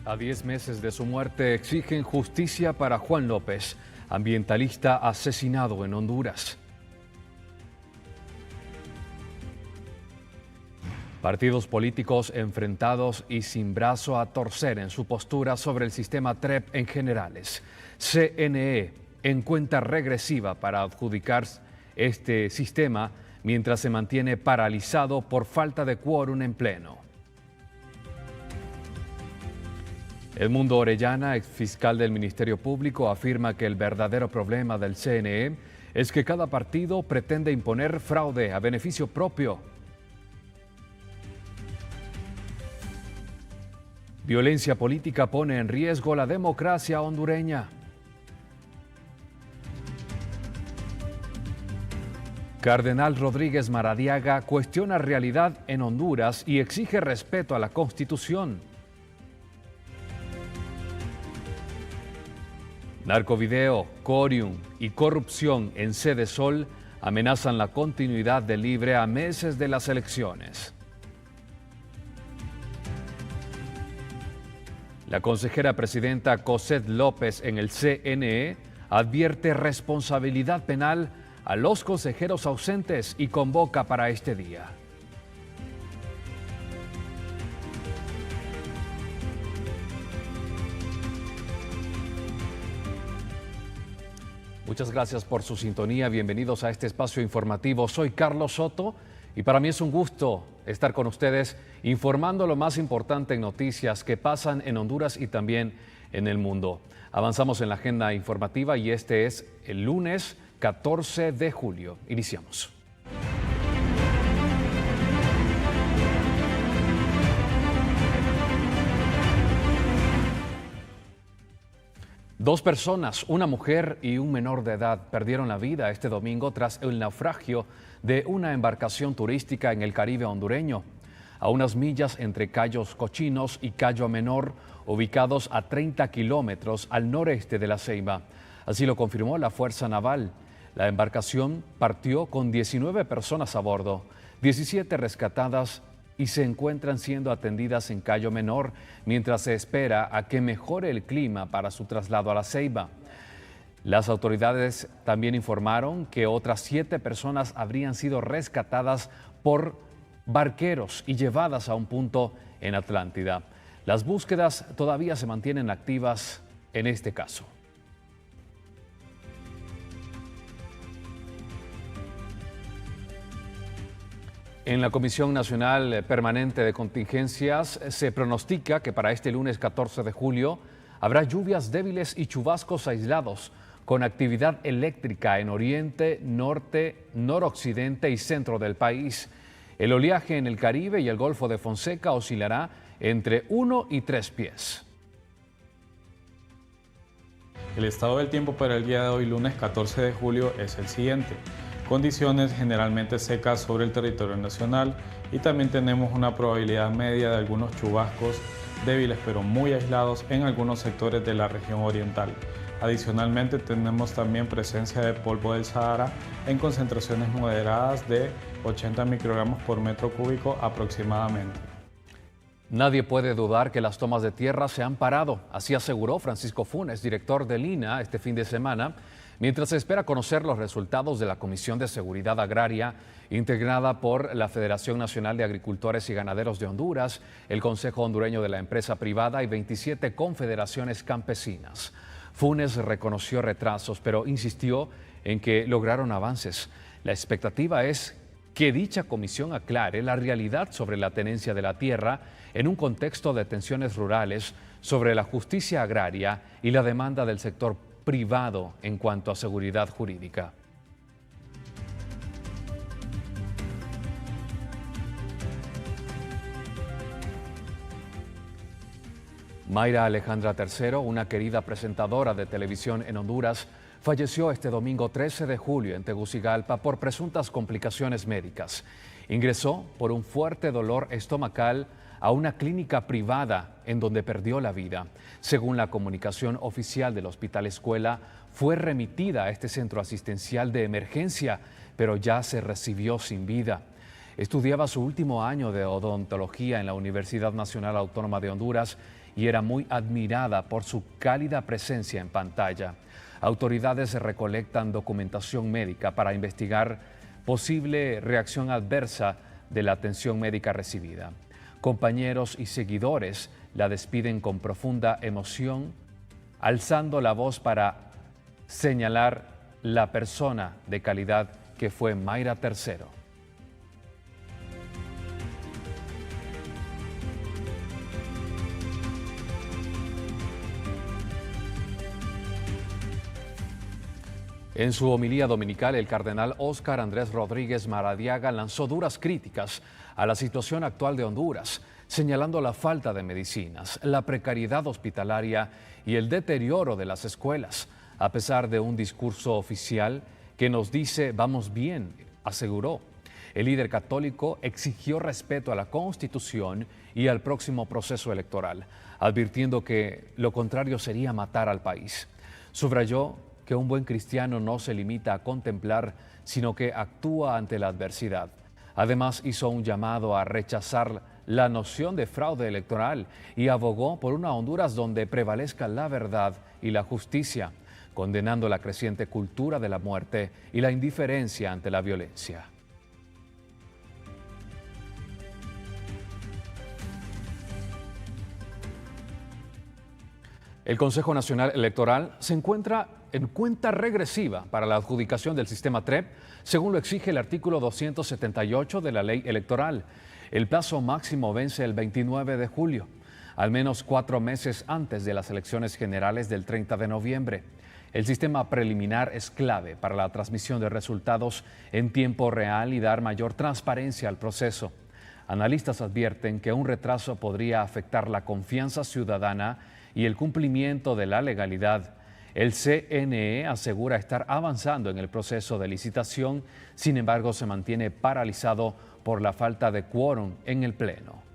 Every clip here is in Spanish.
A 10 meses de su muerte exigen justicia para Juan López, ambientalista asesinado en Honduras. Partidos políticos enfrentados y sin brazo a torcer en su postura sobre el sistema TREP en generales. CNE en cuenta regresiva para adjudicar este sistema mientras se mantiene paralizado por falta de quórum en pleno. Edmundo Orellana, exfiscal del Ministerio Público, afirma que el verdadero problema del CNE es que cada partido pretende imponer fraude a beneficio propio. Violencia política pone en riesgo la democracia hondureña. Cardenal Rodríguez Maradiaga cuestiona realidad en Honduras y exige respeto a la Constitución. Narcovideo, corium y corrupción en Sede Sol amenazan la continuidad del Libre a meses de las elecciones. La consejera presidenta Cosette López en el CNE advierte responsabilidad penal a los consejeros ausentes y convoca para este día. Muchas gracias por su sintonía. Bienvenidos a este espacio informativo. Soy Carlos Soto y para mí es un gusto estar con ustedes informando lo más importante en noticias que pasan en Honduras y también en el mundo. Avanzamos en la agenda informativa y este es el lunes 14 de julio. Iniciamos. Dos personas, una mujer y un menor de edad, perdieron la vida este domingo tras el naufragio de una embarcación turística en el Caribe hondureño, a unas millas entre Cayos Cochinos y Cayo Menor, ubicados a 30 kilómetros al noreste de La Ceiba. Así lo confirmó la Fuerza Naval. La embarcación partió con 19 personas a bordo, 17 rescatadas y se encuentran siendo atendidas en Cayo Menor mientras se espera a que mejore el clima para su traslado a La Ceiba. Las autoridades también informaron que otras 7 personas habrían sido rescatadas por barqueros y llevadas a un punto en Atlántida. Las búsquedas todavía se mantienen activas en este caso. En la Comisión Nacional Permanente de Contingencias se pronostica que para este lunes 14 de julio habrá lluvias débiles y chubascos aislados con actividad eléctrica en oriente, norte, noroccidente y centro del país. El oleaje en el Caribe y el Golfo de Fonseca oscilará entre 1 y 3 pies. El estado del tiempo para el día de hoy, lunes 14 de julio, es el siguiente. Condiciones generalmente secas sobre el territorio nacional y también tenemos una probabilidad media de algunos chubascos débiles pero muy aislados en algunos sectores de la región oriental. Adicionalmente tenemos también presencia de polvo del Sahara en concentraciones moderadas de 80 microgramos por metro cúbico aproximadamente. Nadie puede dudar que las tomas de tierra se han parado, así aseguró Francisco Funes, director del INAH, este fin de semana, mientras se espera conocer los resultados de la Comisión de Seguridad Agraria, integrada por la Federación Nacional de Agricultores y Ganaderos de Honduras, el Consejo Hondureño de la Empresa Privada y 27 confederaciones campesinas. Funes reconoció retrasos, pero insistió en que lograron avances. La expectativa es que dicha comisión aclare la realidad sobre la tenencia de la tierra en un contexto de tensiones rurales, sobre la justicia agraria y la demanda del sector privado en cuanto a seguridad jurídica. Mayra Alejandra III, una querida presentadora de televisión en Honduras, falleció este domingo 13 de julio en Tegucigalpa por presuntas complicaciones médicas. Ingresó por un fuerte dolor estomacal a una clínica privada en donde perdió la vida. Según la comunicación oficial del Hospital Escuela, fue remitida a este centro asistencial de emergencia, pero ya se recibió sin vida. Estudiaba su último año de odontología en la Universidad Nacional Autónoma de Honduras y era muy admirada por su cálida presencia en pantalla. Autoridades recolectan documentación médica para investigar posible reacción adversa de la atención médica recibida. Compañeros y seguidores la despiden con profunda emoción, alzando la voz para señalar la persona de calidad que fue Mayra III. En su homilía dominical, el cardenal Óscar Andrés Rodríguez Maradiaga lanzó duras críticas a la situación actual de Honduras, señalando la falta de medicinas, la precariedad hospitalaria y el deterioro de las escuelas. A pesar de un discurso oficial que nos dice vamos bien, aseguró. El líder católico exigió respeto a la Constitución y al próximo proceso electoral, advirtiendo que lo contrario sería matar al país. Subrayó que un buen cristiano no se limita a contemplar, sino que actúa ante la adversidad. Además, hizo un llamado a rechazar la noción de fraude electoral y abogó por una Honduras donde prevalezca la verdad y la justicia, condenando la creciente cultura de la muerte y la indiferencia ante la violencia. El Consejo Nacional Electoral se encuentra en cuenta regresiva para la adjudicación del sistema TREP, según lo exige el artículo 278 de la Ley Electoral. El plazo máximo vence el 29 de julio, al menos 4 meses antes de las elecciones generales del 30 de noviembre. El sistema preliminar es clave para la transmisión de resultados en tiempo real y dar mayor transparencia al proceso. Analistas advierten que un retraso podría afectar la confianza ciudadana y el cumplimiento de la legalidad. El CNE asegura estar avanzando en el proceso de licitación, sin embargo se mantiene paralizado por la falta de quórum en el Pleno.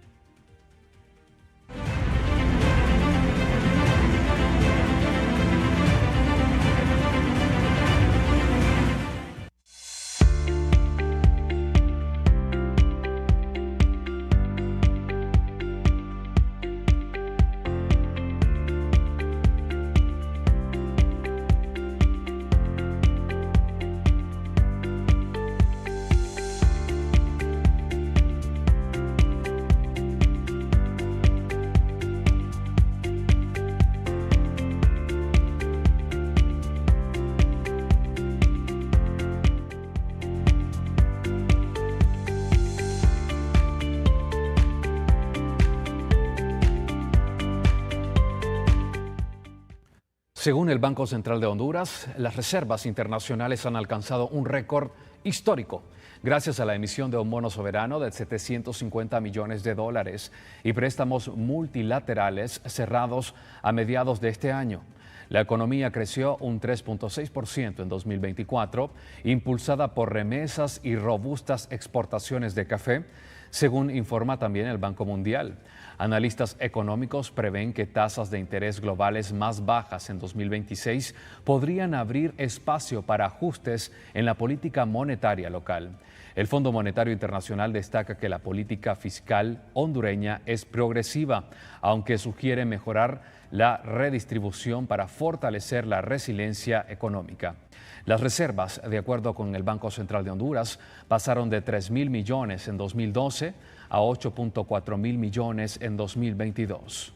Según el Banco Central de Honduras, las reservas internacionales han alcanzado un récord histórico gracias a la emisión de un bono soberano de 750 millones de dólares y préstamos multilaterales cerrados a mediados de este año. La economía creció un 3.6% en 2024, impulsada por remesas y robustas exportaciones de café, según informa también el Banco Mundial. Analistas económicos prevén que tasas de interés globales más bajas en 2026 podrían abrir espacio para ajustes en la política monetaria local. El Fondo Monetario Internacional destaca que la política fiscal hondureña es progresiva, aunque sugiere mejorar la redistribución para fortalecer la resiliencia económica. Las reservas, de acuerdo con el Banco Central de Honduras, pasaron de 3.000 millones en 2012 a 8.4 mil millones en 2022.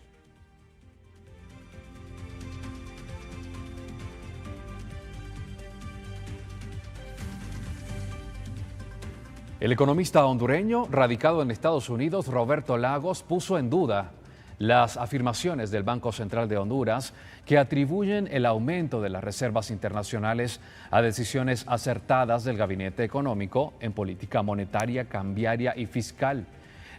El economista hondureño radicado en Estados Unidos, Roberto Lagos, puso en duda las afirmaciones del Banco Central de Honduras que atribuyen el aumento de las reservas internacionales a decisiones acertadas del Gabinete Económico en política monetaria, cambiaria y fiscal.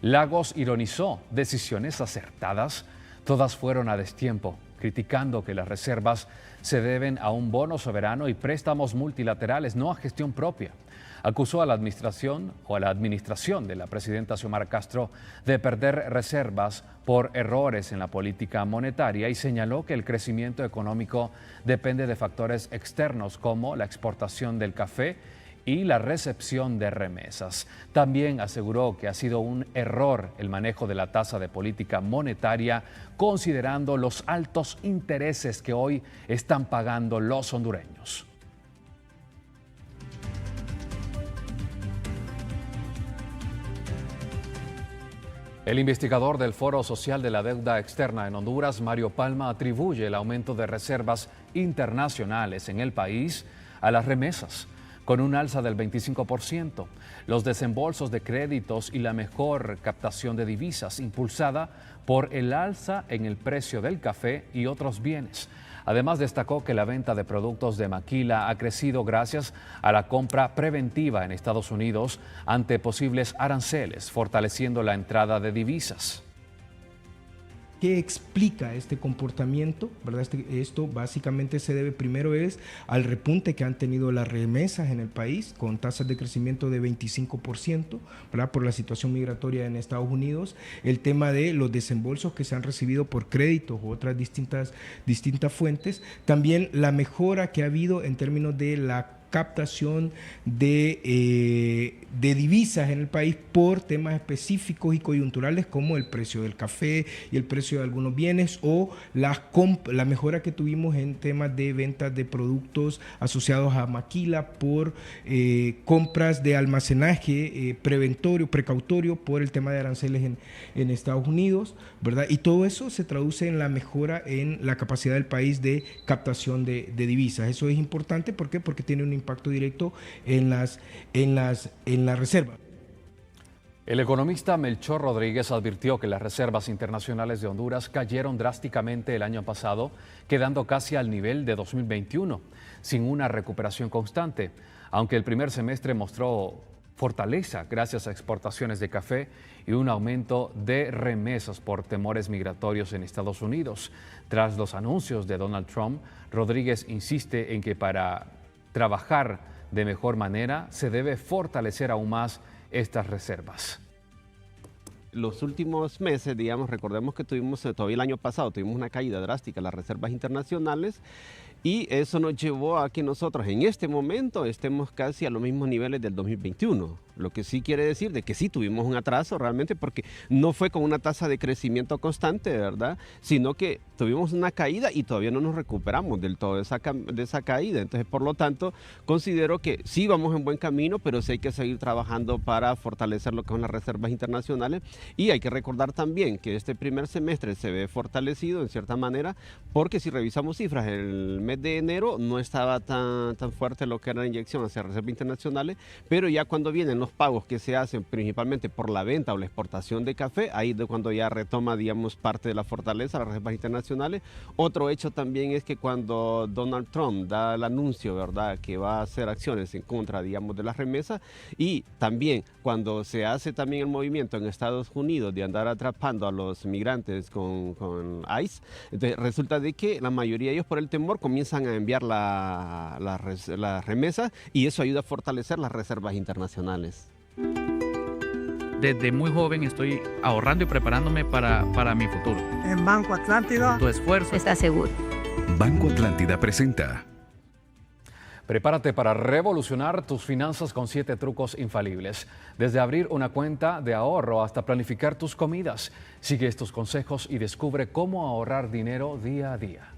Lagos ironizó: decisiones acertadas, todas fueron a destiempo, criticando que las reservas se deben a un bono soberano y préstamos multilaterales, no a gestión propia. Acusó a la administración de la presidenta Xiomara Castro de perder reservas por errores en la política monetaria y señaló que el crecimiento económico depende de factores externos como la exportación del café y la recepción de remesas. También aseguró que ha sido un error el manejo de la tasa de política monetaria, considerando los altos intereses que hoy están pagando los hondureños. El investigador del Foro Social de la Deuda Externa en Honduras, Mario Palma, atribuye el aumento de reservas internacionales en el país a las remesas, con un alza del 25%, los desembolsos de créditos y la mejor captación de divisas, impulsada por el alza en el precio del café y otros bienes. Además, destacó que la venta de productos de maquila ha crecido gracias a la compra preventiva en Estados Unidos ante posibles aranceles, fortaleciendo la entrada de divisas. ¿Qué explica este comportamiento? ¿Verdad? Esto básicamente se debe primero al repunte que han tenido las remesas en el país, con tasas de crecimiento de 25%, ¿verdad? Por la situación migratoria en Estados Unidos, el tema de los desembolsos que se han recibido por créditos u otras distintas fuentes, también la mejora que ha habido en términos de la captación de divisas en el país por temas específicos y coyunturales como el precio del café y el precio de algunos bienes, o la mejora que tuvimos en temas de ventas de productos asociados a maquila por compras de almacenaje precautorio por el tema de aranceles en Estados Unidos, ¿verdad? Y todo eso se traduce en la mejora en la capacidad del país de captación de divisas. Eso es importante, ¿por qué? Porque tiene un impacto directo en la reserva. El economista Melchor Rodríguez advirtió que las reservas internacionales de Honduras cayeron drásticamente el año pasado, quedando casi al nivel de 2021, sin una recuperación constante, aunque el primer semestre mostró fortaleza gracias a exportaciones de café y un aumento de remesas por temores migratorios en Estados Unidos. Tras los anuncios de Donald Trump, Rodríguez insiste en que para trabajar de mejor manera se debe fortalecer aún más estas reservas. Los últimos meses, recordemos que todavía el año pasado tuvimos una caída drástica en las reservas internacionales, y eso nos llevó a que nosotros en este momento estemos casi a los mismos niveles del 2021. Lo que sí quiere decir de que sí tuvimos un atraso realmente, porque no fue con una tasa de crecimiento constante, ¿verdad? Sino que tuvimos una caída y todavía no nos recuperamos del todo de esa caída. Entonces, por lo tanto, considero que sí vamos en buen camino, pero sí hay que seguir trabajando para fortalecer lo que son las reservas internacionales. Y hay que recordar también que este primer semestre se ve fortalecido en cierta manera, porque si revisamos cifras, el mes de enero no estaba tan fuerte lo que era la inyección hacia reservas internacionales, pero ya cuando vienen los pagos que se hacen principalmente por la venta o la exportación de café, ahí de cuando ya retoma, parte de la fortaleza, las reservas internacionales. Otro hecho también es que cuando Donald Trump da el anuncio, ¿verdad?, que va a hacer acciones en contra, de las remesas, y también cuando se hace también el movimiento en Estados Unidos de andar atrapando a los migrantes con ICE, entonces resulta de que la mayoría de ellos, por el temor, comienzan a enviar las remesas, y eso ayuda a fortalecer las reservas internacionales. Desde muy joven estoy ahorrando y preparándome para mi futuro. En Banco Atlántida, tu esfuerzo está seguro. Banco Atlántida presenta. Prepárate para revolucionar tus finanzas con 7 trucos infalibles. Desde abrir una cuenta de ahorro hasta planificar tus comidas. Sigue estos consejos y descubre cómo ahorrar dinero día a día.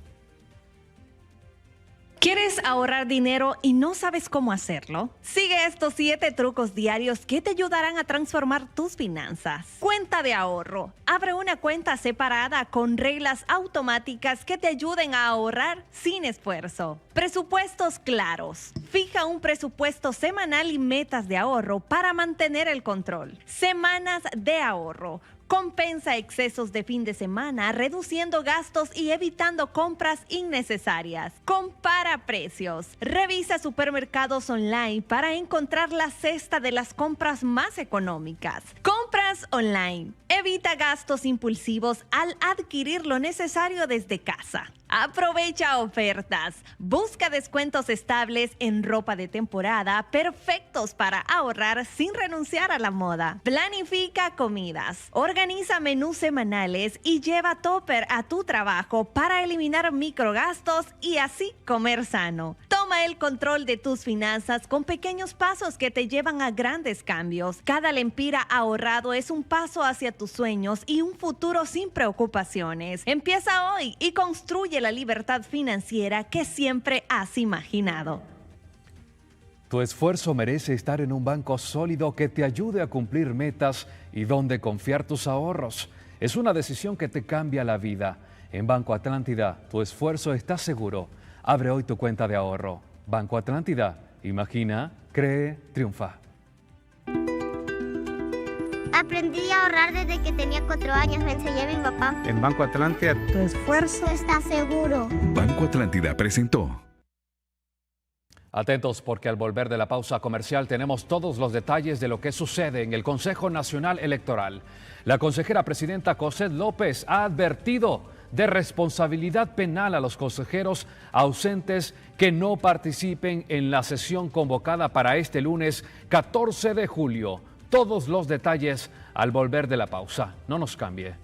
¿Quieres ahorrar dinero y no sabes cómo hacerlo? Sigue estos 7 trucos diarios que te ayudarán a transformar tus finanzas. Cuenta de ahorro. Abre una cuenta separada con reglas automáticas que te ayuden a ahorrar sin esfuerzo. Presupuestos claros. Fija un presupuesto semanal y metas de ahorro para mantener el control. Semanas de ahorro. Compensa excesos de fin de semana, reduciendo gastos y evitando compras innecesarias. Compara precios. Revisa supermercados online para encontrar la cesta de las compras más económicas. Compras online. Evita gastos impulsivos al adquirir lo necesario desde casa. Aprovecha ofertas. Busca descuentos estables en ropa de temporada, perfectos para ahorrar sin renunciar a la moda. Planifica comidas. Organiza menús semanales y lleva tupper a tu trabajo para eliminar microgastos y así comer sano. Toma Toma el control de tus finanzas con pequeños pasos que te llevan a grandes cambios. Cada lempira ahorrado es un paso hacia tus sueños y un futuro sin preocupaciones. Empieza hoy y construye la libertad financiera que siempre has imaginado. Tu esfuerzo merece estar en un banco sólido que te ayude a cumplir metas y donde confiar tus ahorros. Es una decisión que te cambia la vida. En Banco Atlántida, tu esfuerzo está seguro. Abre hoy tu cuenta de ahorro. Banco Atlántida. Imagina, cree, triunfa. Aprendí a ahorrar desde que tenía 4 años, me enseñó mi papá. En Banco Atlántida, Tu esfuerzo está seguro. Banco Atlántida presentó. Atentos porque al volver de la pausa comercial tenemos todos los detalles de lo que sucede en el Consejo Nacional Electoral. La consejera presidenta Cosette López ha advertido de responsabilidad penal a los consejeros ausentes que no participen en la sesión convocada para este lunes 14 de julio. Todos los detalles al volver de la pausa. No nos cambie.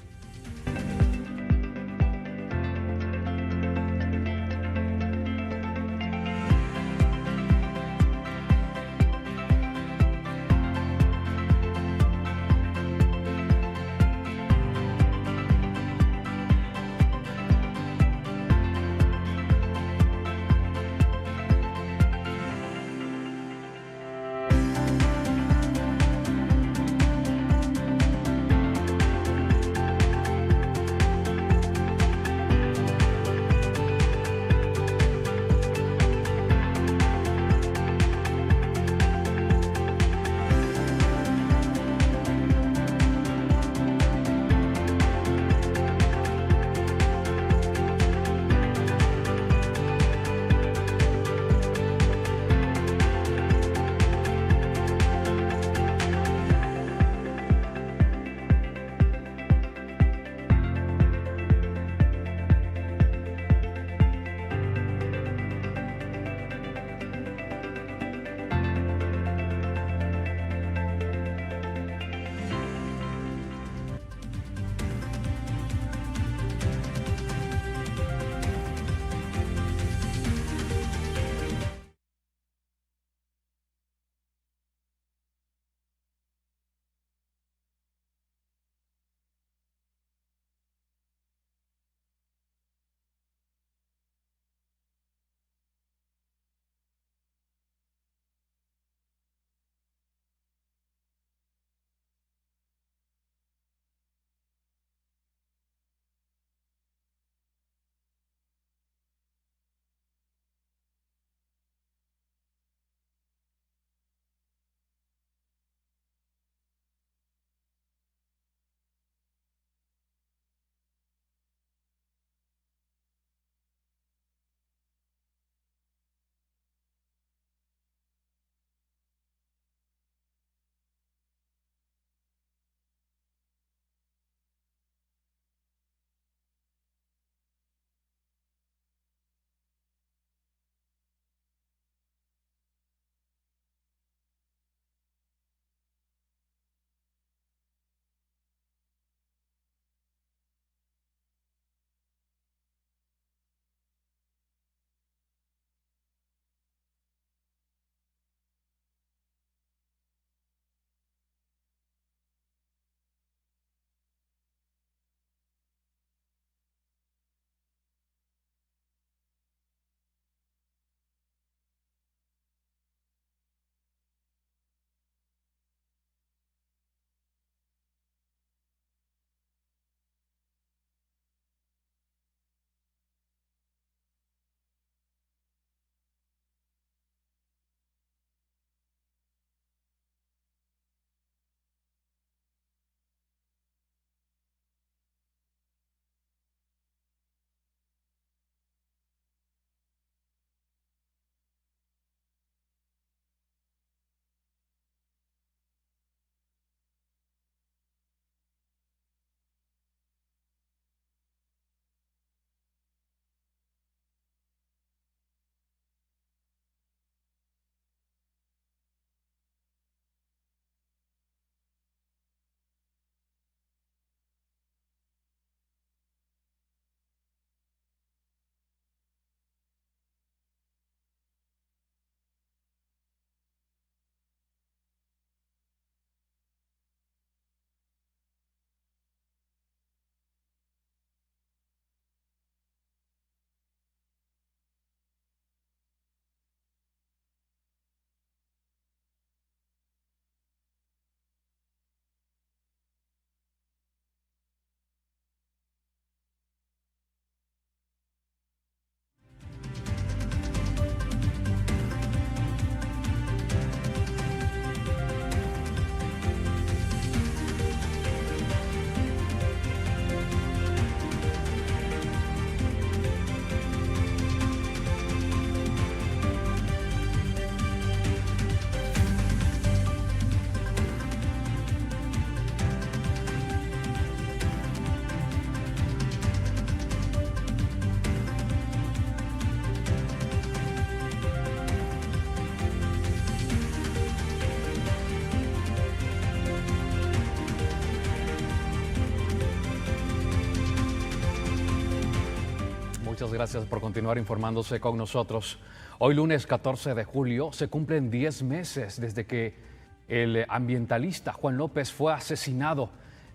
muchas gracias por continuar informándose con nosotros. Hoy lunes 14 de julio se cumplen 10 meses desde que el ambientalista Juan López fue asesinado,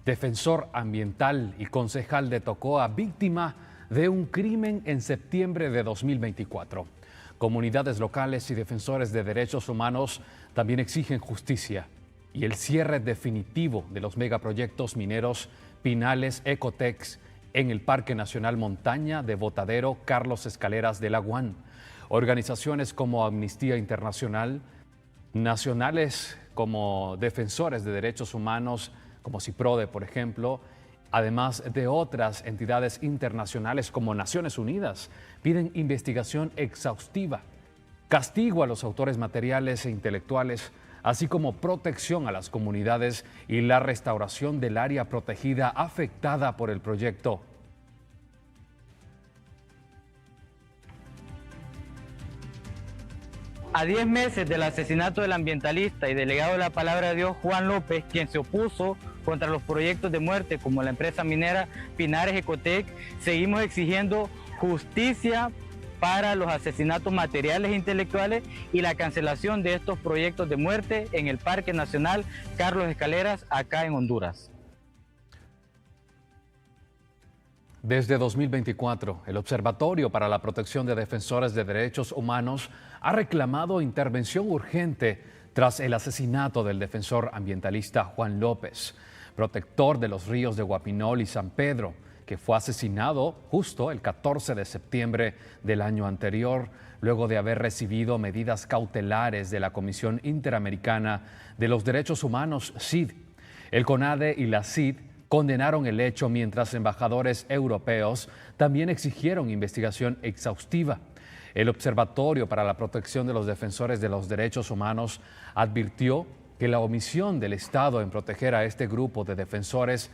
defensor ambiental y concejal de Tocoa, víctima de un crimen en septiembre de 2024. Comunidades locales y defensores de derechos humanos también exigen justicia y el cierre definitivo de los megaproyectos mineros Pinales Ecotex en el Parque Nacional Montaña de Botadero Carlos Escaleras de Laguán. Organizaciones como Amnistía Internacional, nacionales como defensores de derechos humanos, como CIPRODE, por ejemplo, además de otras entidades internacionales como Naciones Unidas, piden investigación exhaustiva, castigo a los autores materiales e intelectuales, así como protección a las comunidades y la restauración del área protegida afectada por el proyecto. A 10 meses del asesinato del ambientalista y delegado de la Palabra de Dios Juan López, quien se opuso contra los proyectos de muerte como la empresa minera Pinales Ecotec, seguimos exigiendo justicia para los asesinatos materiales e intelectuales y la cancelación de estos proyectos de muerte en el Parque Nacional Carlos Escaleras, acá en Honduras. Desde 2024, el Observatorio para la Protección de Defensores de Derechos Humanos ha reclamado intervención urgente tras el asesinato del defensor ambientalista Juan López, protector de los ríos de Guapinol y San Pedro, que fue asesinado justo el 14 de septiembre del año anterior, luego de haber recibido medidas cautelares de la Comisión Interamericana de los Derechos Humanos, CID. El CONADE y la CID condenaron el hecho, mientras embajadores europeos también exigieron investigación exhaustiva. El Observatorio para la Protección de los Defensores de los Derechos Humanos advirtió que la omisión del Estado en proteger a este grupo de defensores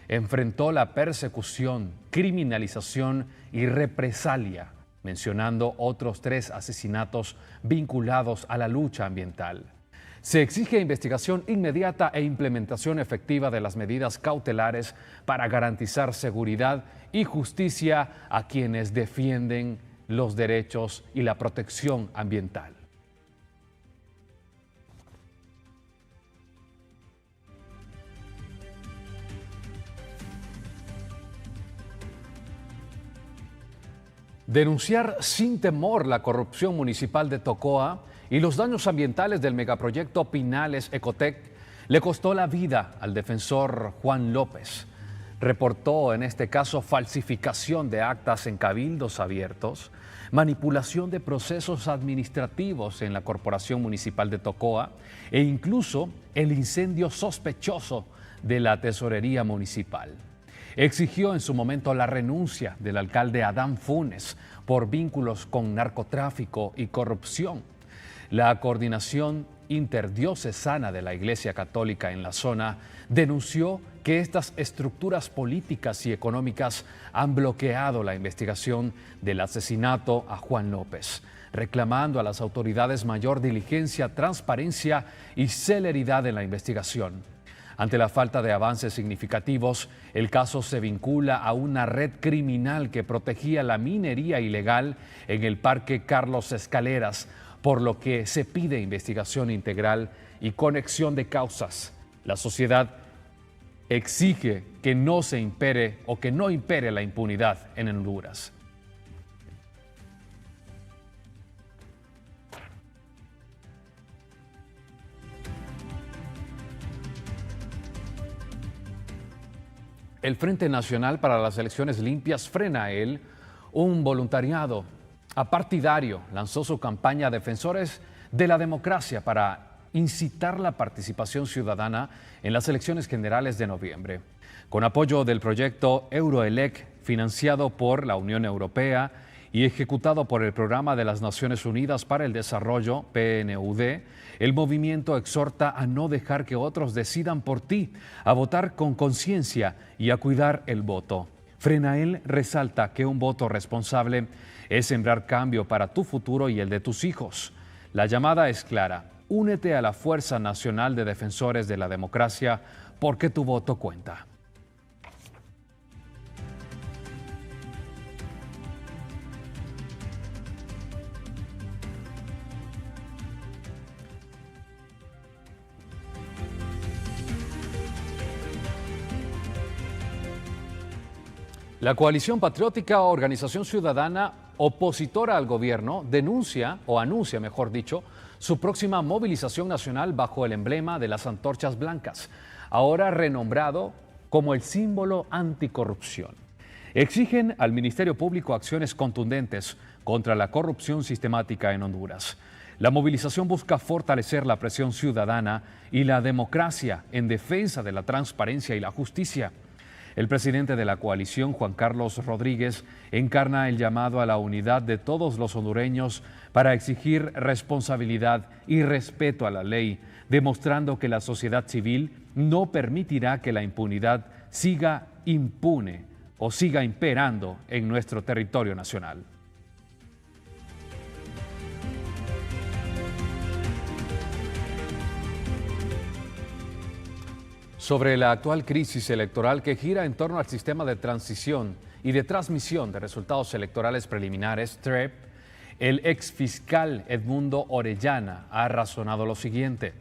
enfrentó la persecución, criminalización y represalia, mencionando otros 3 asesinatos vinculados a la lucha ambiental. Se exige investigación inmediata e implementación efectiva de las medidas cautelares para garantizar seguridad y justicia a quienes defienden los derechos y la protección ambiental. Denunciar sin temor la corrupción municipal de Tocoa y los daños ambientales del megaproyecto Pinales Ecotec le costó la vida al defensor Juan López. Reportó en este caso falsificación de actas en cabildos abiertos, manipulación de procesos administrativos en la Corporación Municipal de Tocoa e incluso el incendio sospechoso de la Tesorería Municipal. Exigió en su momento la renuncia del alcalde Adán Funes por vínculos con narcotráfico y corrupción. La coordinación interdiocesana de la Iglesia Católica en la zona denunció que estas estructuras políticas y económicas han bloqueado la investigación del asesinato a Juan López, reclamando a las autoridades mayor diligencia, transparencia y celeridad en la investigación. Ante la falta de avances significativos, el caso se vincula a una red criminal que protegía la minería ilegal en el Parque Carlos Escaleras, por lo que se pide investigación integral y conexión de causas. La sociedad exige que no se impere o que no impere la impunidad en Honduras. El Frente Nacional para las Elecciones Limpias, FRENAEL, un voluntariado apartidario, lanzó su campaña Defensores de la Democracia para incitar la participación ciudadana en las elecciones generales de noviembre. Con apoyo del proyecto Euroelec, financiado por la Unión Europea y ejecutado por el Programa de las Naciones Unidas para el Desarrollo, PNUD, el movimiento exhorta a no dejar que otros decidan por ti, a votar con conciencia y a cuidar el voto. FRENAEL resalta que un voto responsable es sembrar cambio para tu futuro y el de tus hijos. La llamada es clara: únete a la Fuerza Nacional de Defensores de la Democracia, porque tu voto cuenta. La Coalición Patriótica, organización ciudadana opositora al gobierno, denuncia, o anuncia, mejor dicho, su próxima movilización nacional bajo el emblema de las antorchas blancas, ahora renombrado como el símbolo anticorrupción. Exigen al Ministerio Público acciones contundentes contra la corrupción sistemática en Honduras. La movilización busca fortalecer la presión ciudadana y la democracia en defensa de la transparencia y la justicia. El presidente de la coalición, Juan Carlos Rodríguez, encarna el llamado a la unidad de todos los hondureños para exigir responsabilidad y respeto a la ley, demostrando que la sociedad civil no permitirá que la impunidad siga impune o siga imperando en nuestro territorio nacional. Sobre la actual crisis electoral que gira en torno al sistema de transición y de transmisión de resultados electorales preliminares, TREP, el exfiscal Edmundo Orellana ha razonado lo siguiente.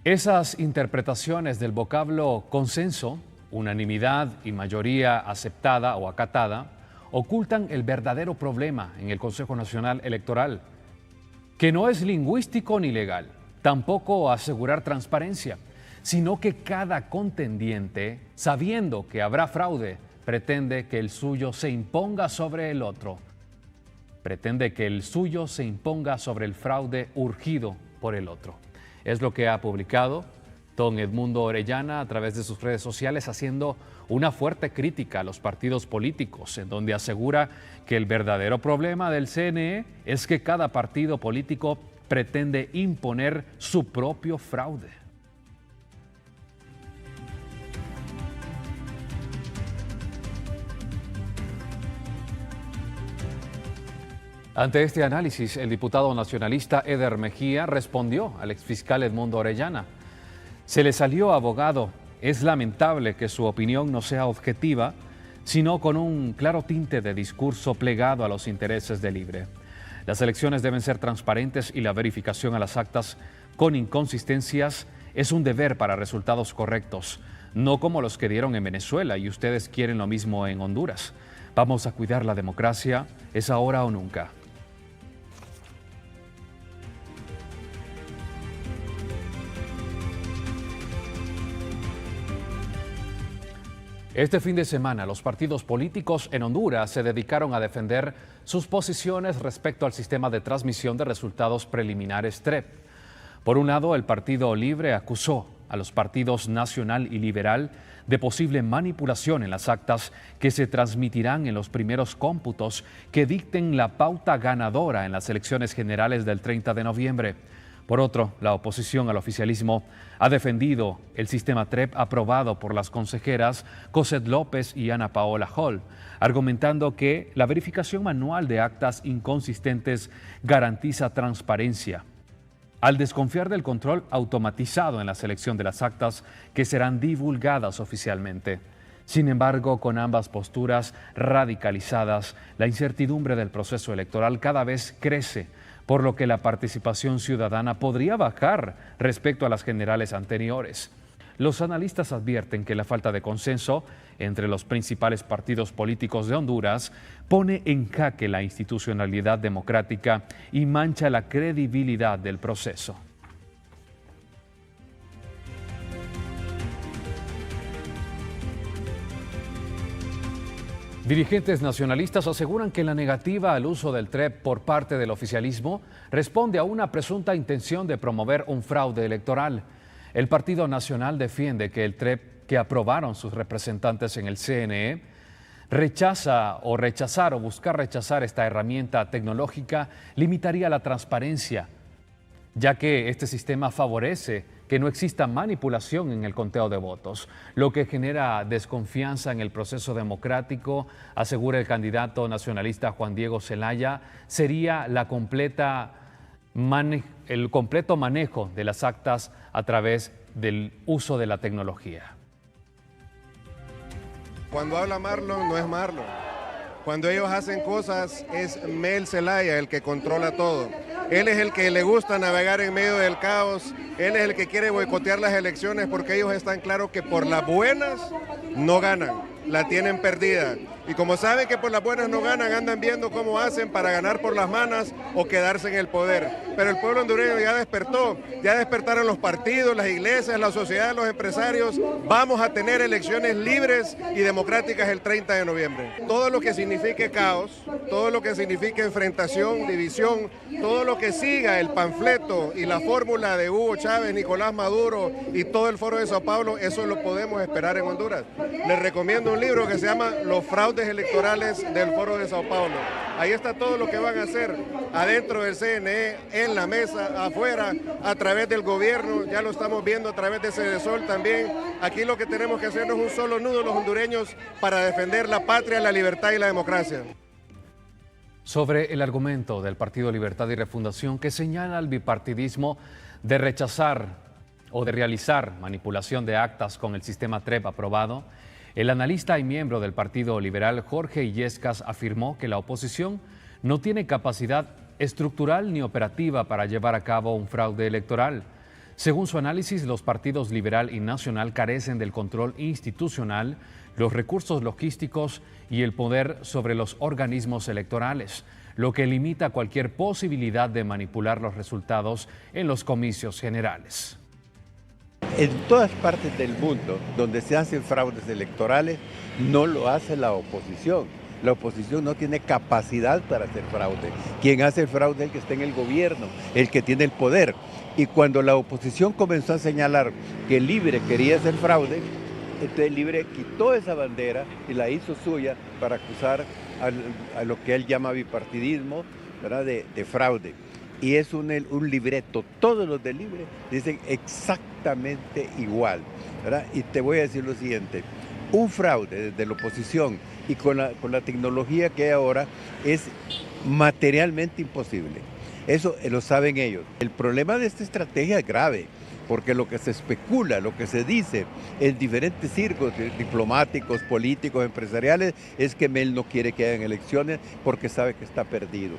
Esas interpretaciones del vocablo consenso, unanimidad y mayoría aceptada o acatada, ocultan el verdadero problema en el Consejo Nacional Electoral, que no es lingüístico ni legal. Tampoco asegurar transparencia, sino que cada contendiente, sabiendo que habrá fraude, pretende que el suyo se imponga sobre el otro. Pretende que el suyo se imponga sobre el fraude urgido por el otro. Es lo que ha publicado don Edmundo Orellana a través de sus redes sociales, haciendo una fuerte crítica a los partidos políticos, en donde asegura que el verdadero problema del CNE es que cada partido político pretende imponer su propio fraude. Ante este análisis, el diputado nacionalista Eder Mejía respondió al exfiscal Edmundo Orellana. Se le salió abogado. Es lamentable que su opinión no sea objetiva, sino con un claro tinte de discurso plegado a los intereses de Libre. Las elecciones deben ser transparentes y la verificación a las actas con inconsistencias es un deber para resultados correctos, no como los que dieron en Venezuela y ustedes quieren lo mismo en Honduras. Vamos a cuidar la democracia, es ahora o nunca. Este fin de semana, los partidos políticos en Honduras se dedicaron a defender sus posiciones respecto al sistema de transmisión de resultados preliminares TREP. Por un lado, el Partido Libre acusó a los partidos Nacional y Liberal de posible manipulación en las actas que se transmitirán en los primeros cómputos que dicten la pauta ganadora en las elecciones generales del 30 de noviembre. Por otro, la oposición al oficialismo ha defendido el sistema TREP aprobado por las consejeras Cosette López y Ana Paola Hall, argumentando que la verificación manual de actas inconsistentes garantiza transparencia. Al desconfiar del control automatizado en la selección de las actas que serán divulgadas oficialmente. Sin embargo, con ambas posturas radicalizadas, la incertidumbre del proceso electoral cada vez crece, por lo que la participación ciudadana podría bajar respecto a las generales anteriores. Los analistas advierten que la falta de consenso entre los principales partidos políticos de Honduras pone en jaque la institucionalidad democrática y mancha la credibilidad del proceso. Dirigentes nacionalistas aseguran que la negativa al uso del TREP por parte del oficialismo responde a una presunta intención de promover un fraude electoral. El Partido Nacional defiende que el TREP que aprobaron sus representantes en el CNE rechazar o buscar rechazar esta herramienta tecnológica limitaría la transparencia, ya que este sistema favorece que no exista manipulación en el conteo de votos, lo que genera desconfianza en el proceso democrático, asegura el candidato nacionalista Juan Diego Zelaya, sería el completo manejo de las actas a través del uso de la tecnología. Cuando habla Marlon, no es Marlon. Cuando ellos hacen cosas, es Mel Zelaya el que controla todo. Él es el que le gusta navegar en medio del caos. Él es el que quiere boicotear las elecciones porque ellos están claros que por las buenas no ganan, la tienen perdida. Y como saben que por las buenas no ganan, andan viendo cómo hacen para ganar por las malas o quedarse en el poder. Pero el pueblo hondureño ya despertó, ya despertaron los partidos, las iglesias, la sociedad, los empresarios. Vamos a tener elecciones libres y democráticas el 30 de noviembre. Todo lo que signifique caos, todo lo que signifique enfrentación, división, todo lo que siga el panfleto y la fórmula de Hugo Chávez, Nicolás Maduro y todo el Foro de Sao Paulo, eso lo podemos esperar en Honduras. Les recomiendo un libro que se llama Los fraudes electorales del Foro de Sao Paulo. Ahí está todo lo que van a hacer adentro del CNE, en la mesa, afuera, a través del gobierno, ya lo estamos viendo a través de Cedesol también. Aquí lo que tenemos que hacer es un solo nudo los hondureños para defender la patria, la libertad y la democracia. Sobre el argumento del Partido Libertad y Refundación que señala al bipartidismo de rechazar o de realizar manipulación de actas con el sistema TREP aprobado, el analista y miembro del Partido Liberal Jorge Illescas afirmó que la oposición no tiene capacidad estructural ni operativa para llevar a cabo un fraude electoral. Según su análisis, los partidos Liberal y Nacional carecen del control institucional, los recursos logísticos y el poder sobre los organismos electorales, lo que limita cualquier posibilidad de manipular los resultados en los comicios generales. En todas partes del mundo donde se hacen fraudes electorales, no lo hace la oposición. La oposición no tiene capacidad para hacer fraude. Quien hace el fraude es el que está en el gobierno, el que tiene el poder. Y cuando la oposición comenzó a señalar que Libre quería hacer fraude, entonces Libre quitó esa bandera y la hizo suya para acusar a lo que él llama bipartidismo, ¿verdad? De fraude. Y es un libreto, todos los de Libre dicen exactamente igual, ¿verdad? Y te voy a decir lo siguiente, un fraude desde la oposición y con la tecnología que hay ahora es materialmente imposible. Eso lo saben ellos. El problema de esta estrategia es grave, porque lo que se especula, lo que se dice en diferentes círculos diplomáticos, políticos, empresariales, es que Mel no quiere que hayan elecciones porque sabe que está perdido.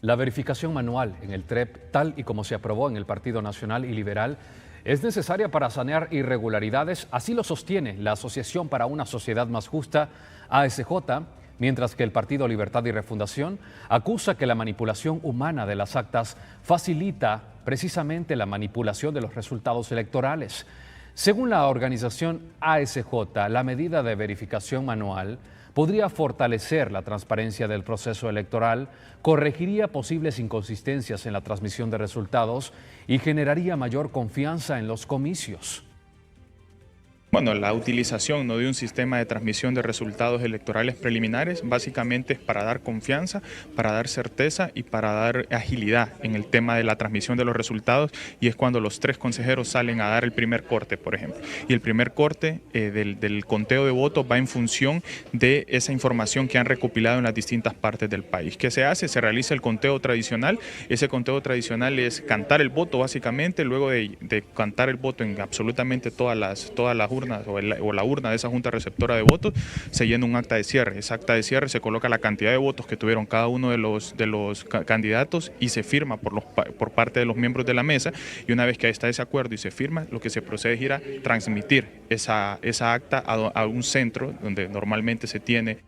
La verificación manual en el TREP, tal y como se aprobó en el Partido Nacional y Liberal, es necesaria para sanear irregularidades, así lo sostiene la Asociación para una Sociedad Más Justa, ASJ, mientras que el Partido Libertad y Refundación acusa que la manipulación humana de las actas facilita precisamente la manipulación de los resultados electorales. Según la organización ASJ, la medida de verificación manual podría fortalecer la transparencia del proceso electoral, corregiría posibles inconsistencias en la transmisión de resultados y generaría mayor confianza en los comicios. Bueno, la utilización de un sistema de transmisión de resultados electorales preliminares básicamente es para dar confianza, para dar certeza y para dar agilidad en el tema de la transmisión de los resultados, y es cuando los tres consejeros salen a dar el primer corte, por ejemplo. Y el primer corte del conteo de votos va en función de esa información que han recopilado en las distintas partes del país. ¿Qué se hace? Se realiza el conteo tradicional. Ese conteo tradicional es cantar el voto básicamente, luego de cantar el voto en absolutamente todas las urnas o la urna de esa junta receptora de votos, se llena un acta de cierre. Ese acta de cierre se coloca la cantidad de votos que tuvieron cada uno de los candidatos y se firma por parte de los miembros de la mesa, y una vez que está ese acuerdo y se firma, lo que se procede es ir a transmitir esa acta a un centro donde normalmente se tiene.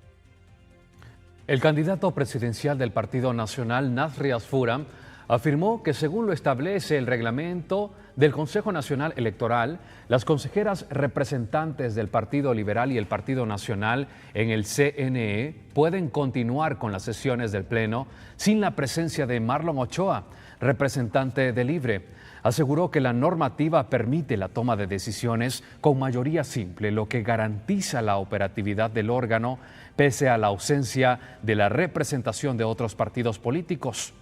El candidato presidencial del Partido Nacional, Nasri Asfura, afirmó que según lo establece el reglamento del Consejo Nacional Electoral, las consejeras representantes del Partido Liberal y el Partido Nacional en el CNE pueden continuar con las sesiones del Pleno sin la presencia de Marlon Ochoa, representante de Libre. Aseguró que la normativa permite la toma de decisiones con mayoría simple, lo que garantiza la operatividad del órgano pese a la ausencia de la representación de otros partidos políticos.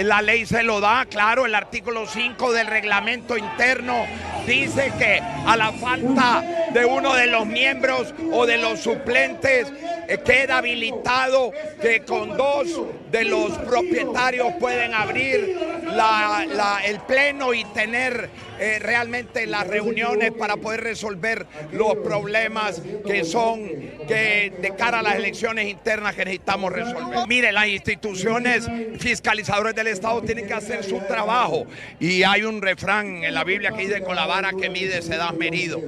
La ley se lo da, claro, el artículo 5 del reglamento interno dice que a la falta de uno de los miembros o de los suplentes queda habilitado que con dos de los propietarios pueden abrir el pleno y tener realmente las reuniones para poder resolver los problemas que de cara a las elecciones internas que necesitamos resolver. Mire, las instituciones fiscalizadoras del Estado tienen que hacer su trabajo y hay un refrán en la Biblia que dice: con la vara que mide se da medido.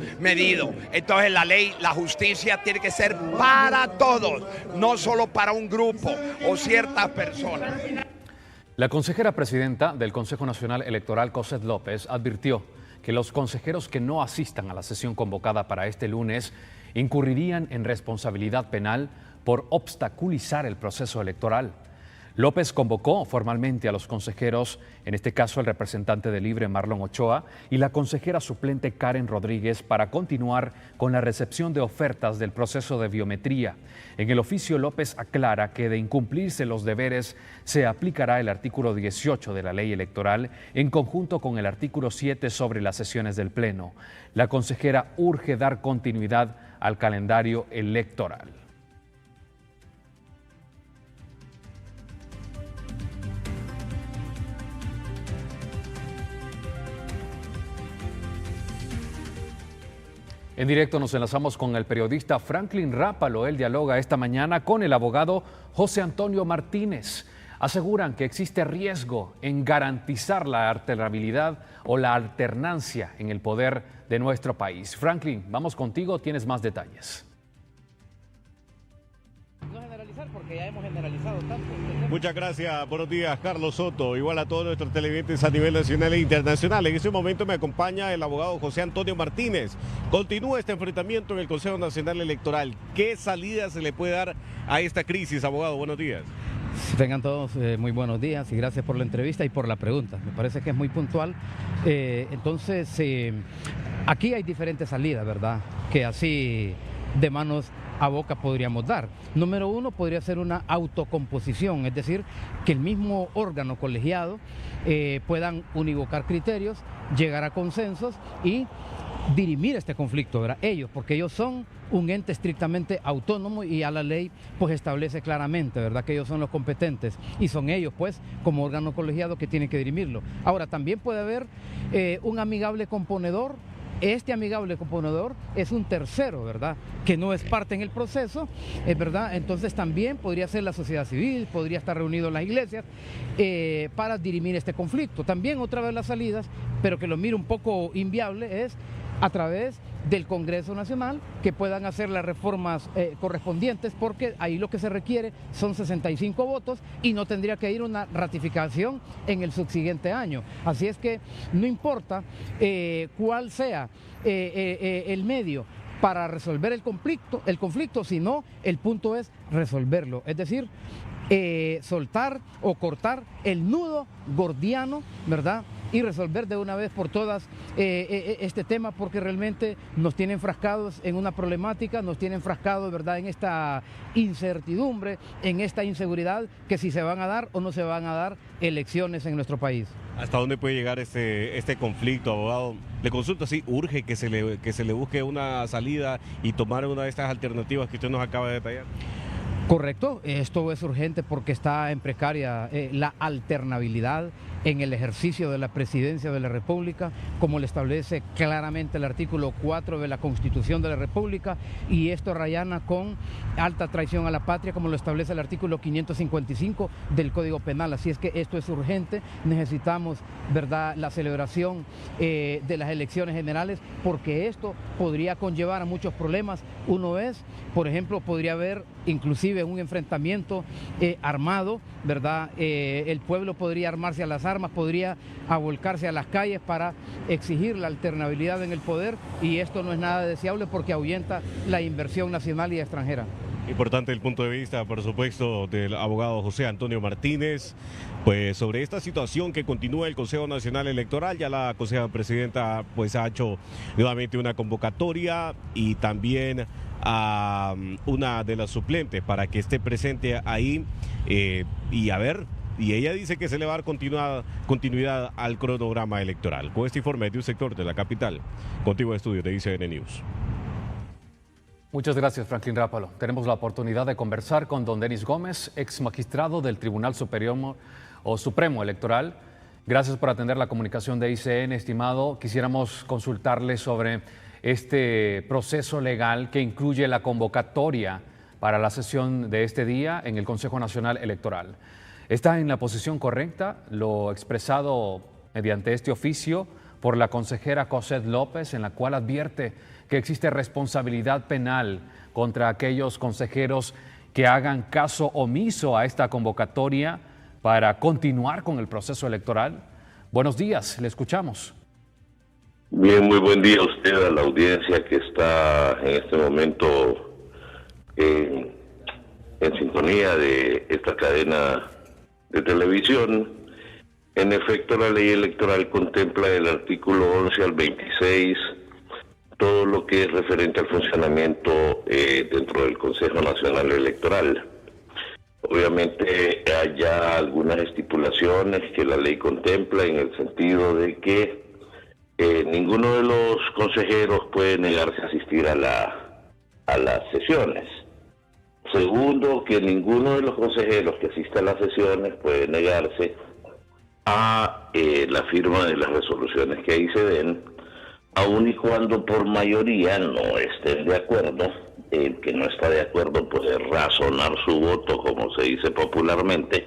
Entonces la ley, la justicia tiene que ser para todos, no solo para un grupo o ciertas personas. La consejera presidenta del Consejo Nacional Electoral, Cosette López, advirtió que los consejeros que no asistan a la sesión convocada para este lunes incurrirían en responsabilidad penal por obstaculizar el proceso electoral. López convocó formalmente a los consejeros, en este caso el representante de Libre Marlon Ochoa y la consejera suplente Karen Rodríguez, para continuar con la recepción de ofertas del proceso de biometría. En el oficio, López aclara que de incumplirse los deberes se aplicará el artículo 18 de la ley electoral en conjunto con el artículo 7 sobre las sesiones del Pleno. La consejera urge dar continuidad al calendario electoral. En directo nos enlazamos con el periodista Franklin Rápalo. Él dialoga esta mañana con el abogado José Antonio Martínez. Aseguran que existe riesgo en garantizar la alternabilidad o la alternancia en el poder de nuestro país. Franklin, vamos contigo, tienes más detalles. No generalizar porque ya hemos generalizado tanto. Muchas gracias, buenos días Carlos Soto, igual a todos nuestros televidentes a nivel nacional e internacional. En este momento me acompaña el abogado José Antonio Martínez. Continúa este enfrentamiento en el Consejo Nacional Electoral. ¿Qué salida se le puede dar a esta crisis, abogado? Buenos días. Tengan todos muy buenos días y gracias por la entrevista y por la pregunta. Me parece que es muy puntual. Aquí hay diferentes salidas, ¿verdad? Que así de manos a boca podríamos dar. Número uno, podría ser una autocomposición, es decir, que el mismo órgano colegiado puedan univocar criterios, llegar a consensos y dirimir este conflicto, ¿verdad? Ellos, porque ellos son un ente estrictamente autónomo y a la ley pues establece claramente, ¿verdad?, que ellos son los competentes y son ellos pues como órgano colegiado que tienen que dirimirlo. Ahora, también puede haber un amigable componedor. Este amigable componedor es un tercero, ¿verdad?, que no es parte en el proceso, ¿verdad? Entonces también podría ser la sociedad civil, podría estar reunido en las iglesias para dirimir este conflicto. También otra vez las salidas, pero que lo miro un poco inviable, es a través del Congreso Nacional, que puedan hacer las reformas correspondientes, porque ahí lo que se requiere son 65 votos y no tendría que ir una ratificación en el subsiguiente año. Así es que no importa cuál sea el medio para resolver el conflicto, sino el punto es resolverlo, es decir, soltar o cortar el nudo gordiano, ¿verdad?, y resolver de una vez por todas este tema, porque realmente nos tienen enfrascados en una problemática, nos tienen enfrascados, ¿verdad?, en esta incertidumbre, en esta inseguridad, que si se van a dar o no se van a dar elecciones en nuestro país. ¿Hasta dónde puede llegar este conflicto, abogado? Le consulto, sí, urge que se le busque una salida y tomar una de estas alternativas que usted nos acaba de detallar. Correcto, esto es urgente porque está en precaria la alternabilidad en el ejercicio de la presidencia de la República, como le establece claramente el artículo 4 de la Constitución de la República, y esto rayana con alta traición a la patria, como lo establece el artículo 555 del Código Penal. Así es que esto es urgente, necesitamos, ¿verdad?, la celebración de las elecciones generales, porque esto podría conllevar a muchos problemas. Uno es, por ejemplo, podría haber inclusive un enfrentamiento armado, ¿verdad? El pueblo podría armarse a las armas, podría volcarse a las calles para exigir la alternabilidad en el poder, y esto no es nada deseable porque ahuyenta la inversión nacional y extranjera. Importante el punto de vista, por supuesto, del abogado José Antonio Martínez, pues sobre esta situación que continúa el Consejo Nacional Electoral. Ya la consejera presidenta pues ha hecho nuevamente una convocatoria y también a una de las suplentes para que esté presente ahí y ella dice que se le va a dar continuidad al cronograma electoral. Con este informe de un sector de la capital, contigo de estudio de ICN News. Muchas gracias, Franklin Rápalo. Tenemos la oportunidad de conversar con don Denis Gómez, ex magistrado del Tribunal Superior o Supremo Electoral, Gracias por atender la comunicación de ICN, estimado. Quisiéramos consultarle sobre este proceso legal que incluye la convocatoria para la sesión de este día en el Consejo Nacional Electoral. ¿Está en la posición correcta lo expresado mediante este oficio por la consejera Cosette López, en la cual advierte que existe responsabilidad penal contra aquellos consejeros que hagan caso omiso a esta convocatoria para continuar con el proceso electoral? Buenos días, le escuchamos. Bien, muy buen día a usted, a la audiencia que está en este momento en sintonía de esta cadena de televisión. En efecto, la ley electoral contempla del artículo 11 al 26 todo lo que es referente al funcionamiento dentro del Consejo Nacional Electoral. Obviamente hay ya algunas estipulaciones que la ley contempla en el sentido de que ninguno de los consejeros puede negarse a asistir a las sesiones. Segundo, que ninguno de los consejeros que asista a las sesiones puede negarse a la firma de las resoluciones que ahí se den, aun y cuando por mayoría no estén de acuerdo. El que no está de acuerdo puede razonar su voto, como se dice popularmente,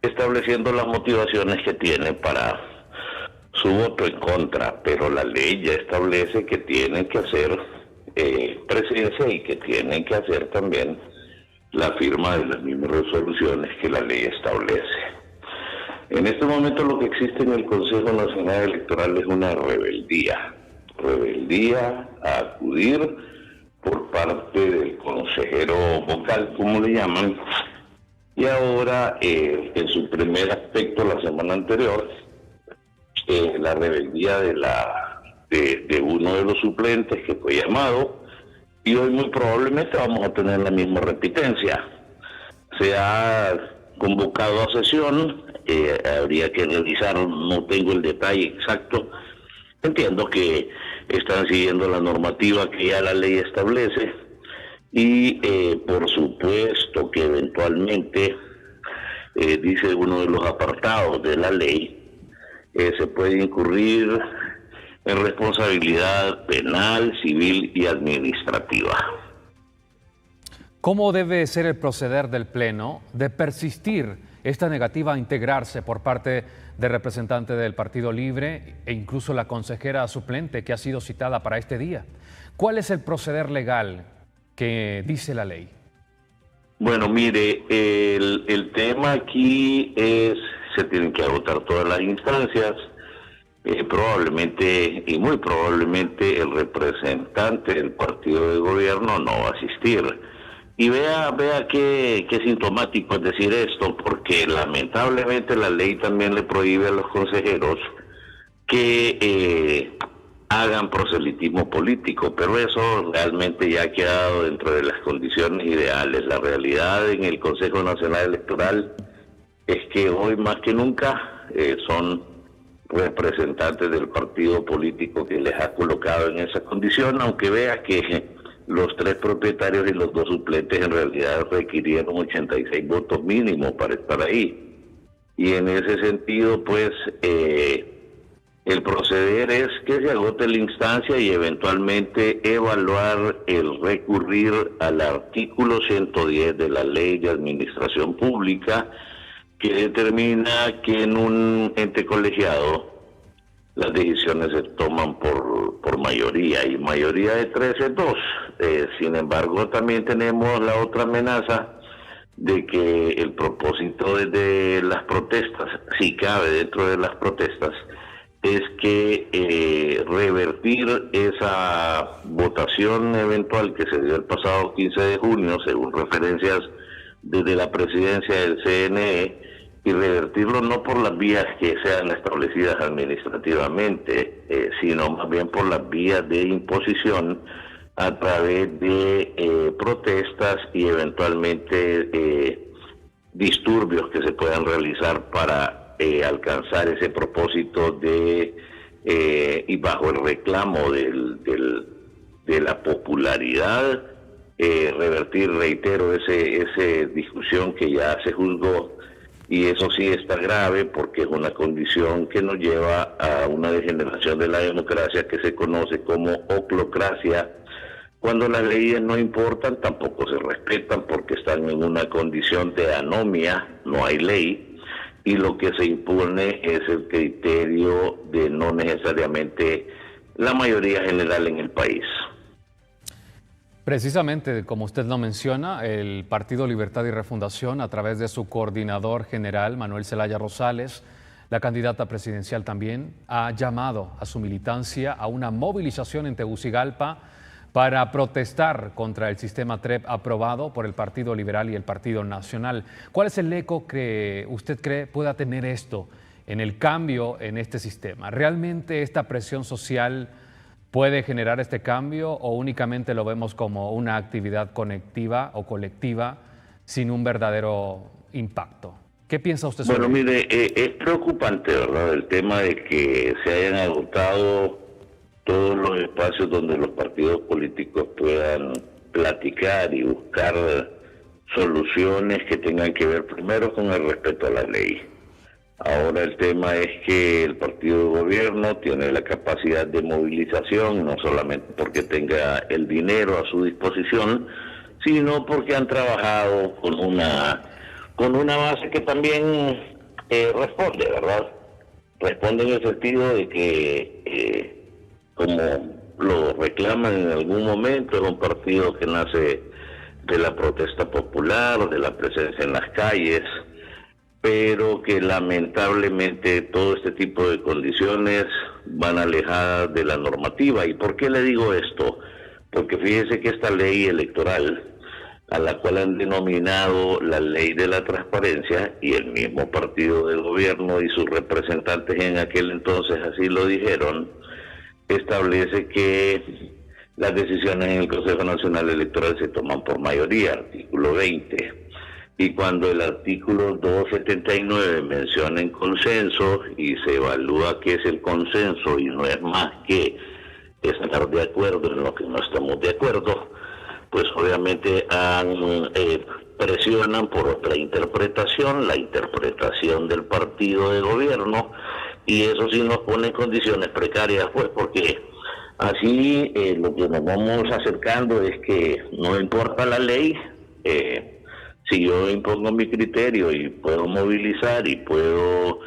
estableciendo las motivaciones que tiene para su voto en contra, pero la ley ya establece que tienen que hacer presencia y que tienen que hacer también la firma de las mismas resoluciones que la ley establece. En este momento lo que existe en el Consejo Nacional Electoral es una rebeldía a acudir por parte del consejero vocal, como le llaman, y ahora en su primer aspecto la semana anterior, la rebeldía de uno de los suplentes que fue llamado, y hoy muy probablemente vamos a tener la misma repitencia. Se ha convocado a sesión, habría que revisar, no tengo el detalle exacto. Entiendo que están siguiendo la normativa que ya la ley establece y por supuesto que eventualmente, dice uno de los apartados de la ley, se puede incurrir en responsabilidad penal, civil y administrativa. ¿Cómo debe ser el proceder del Pleno de persistir esta negativa a integrarse por parte del representante del Partido Libre e incluso la consejera suplente que ha sido citada para este día? ¿Cuál es el proceder legal que dice la ley? Bueno, mire, el tema aquí es, se tienen que agotar todas las instancias, probablemente y muy probablemente el representante del partido de gobierno no va a asistir. Y vea qué sintomático es decir esto, porque lamentablemente la ley también le prohíbe a los consejeros que hagan proselitismo político, pero eso realmente ya ha quedado dentro de las condiciones ideales. La realidad en el Consejo Nacional Electoral es que hoy más que nunca son representantes del partido político que les ha colocado en esa condición, aunque vea que los 3 propietarios y los 2 suplentes en realidad requirieron 86 votos mínimos para estar ahí. Y en ese sentido, pues, el proceder es que se agote la instancia y eventualmente evaluar el recurrir al artículo 110 de la Ley de Administración Pública, que determina que en un ente colegiado las decisiones se toman por mayoría, y mayoría de 3 es 2. Sin embargo, también tenemos la otra amenaza de que el propósito de las protestas, si cabe dentro de las protestas, es que revertir esa votación eventual que se dio el pasado 15 de junio, según referencias desde la presidencia del CNE, y revertirlo no por las vías que sean establecidas administrativamente, sino más bien por las vías de imposición a través de protestas y eventualmente disturbios que se puedan realizar para alcanzar ese propósito de y bajo el reclamo de la popularidad, revertir, reitero, esa discusión que ya se juzgó y eso sí está grave porque es una condición que nos lleva a una degeneración de la democracia que se conoce como oclocracia, cuando las leyes no importan, tampoco se respetan porque están en una condición de anomia, no hay ley, y lo que se impone es el criterio de no necesariamente la mayoría general en el país. Precisamente, como usted lo menciona, el Partido Libertad y Refundación, a través de su coordinador general, Manuel Zelaya Rosales, la candidata presidencial también, ha llamado a su militancia a una movilización en Tegucigalpa para protestar contra el sistema TREP aprobado por el Partido Liberal y el Partido Nacional. ¿Cuál es el eco que usted cree pueda tener esto en el cambio en este sistema? ¿Realmente esta presión social puede generar este cambio o únicamente lo vemos como una actividad conectiva o colectiva sin un verdadero impacto? ¿Qué piensa usted sobre eso? Bueno, mire, es preocupante, ¿verdad?, el tema de que se hayan agotado todos los espacios donde los partidos políticos puedan platicar y buscar soluciones que tengan que ver primero con el respeto a la ley. Ahora el tema es que el partido de gobierno tiene la capacidad de movilización, no solamente porque tenga el dinero a su disposición, sino porque han trabajado con una base que también responde, ¿verdad? Responde en el sentido de que, como lo reclaman en algún momento, es un partido que nace de la protesta popular, de la presencia en las calles, pero que lamentablemente todo este tipo de condiciones van alejadas de la normativa. ¿Y por qué le digo esto? Porque fíjese que esta ley electoral, a la cual han denominado la ley de la transparencia, y el mismo partido de gobierno y sus representantes en aquel entonces así lo dijeron, establece que las decisiones en el Consejo Nacional Electoral se toman por mayoría, artículo 20. Y cuando el artículo 279 menciona en consenso y se evalúa qué es el consenso y no es más que estar de acuerdo en lo que no estamos de acuerdo, pues obviamente presionan por otra interpretación, la interpretación del partido de gobierno, y eso sí nos pone en condiciones precarias, pues porque así lo que nos vamos acercando es que no importa la ley, si yo impongo mi criterio y puedo movilizar y puedo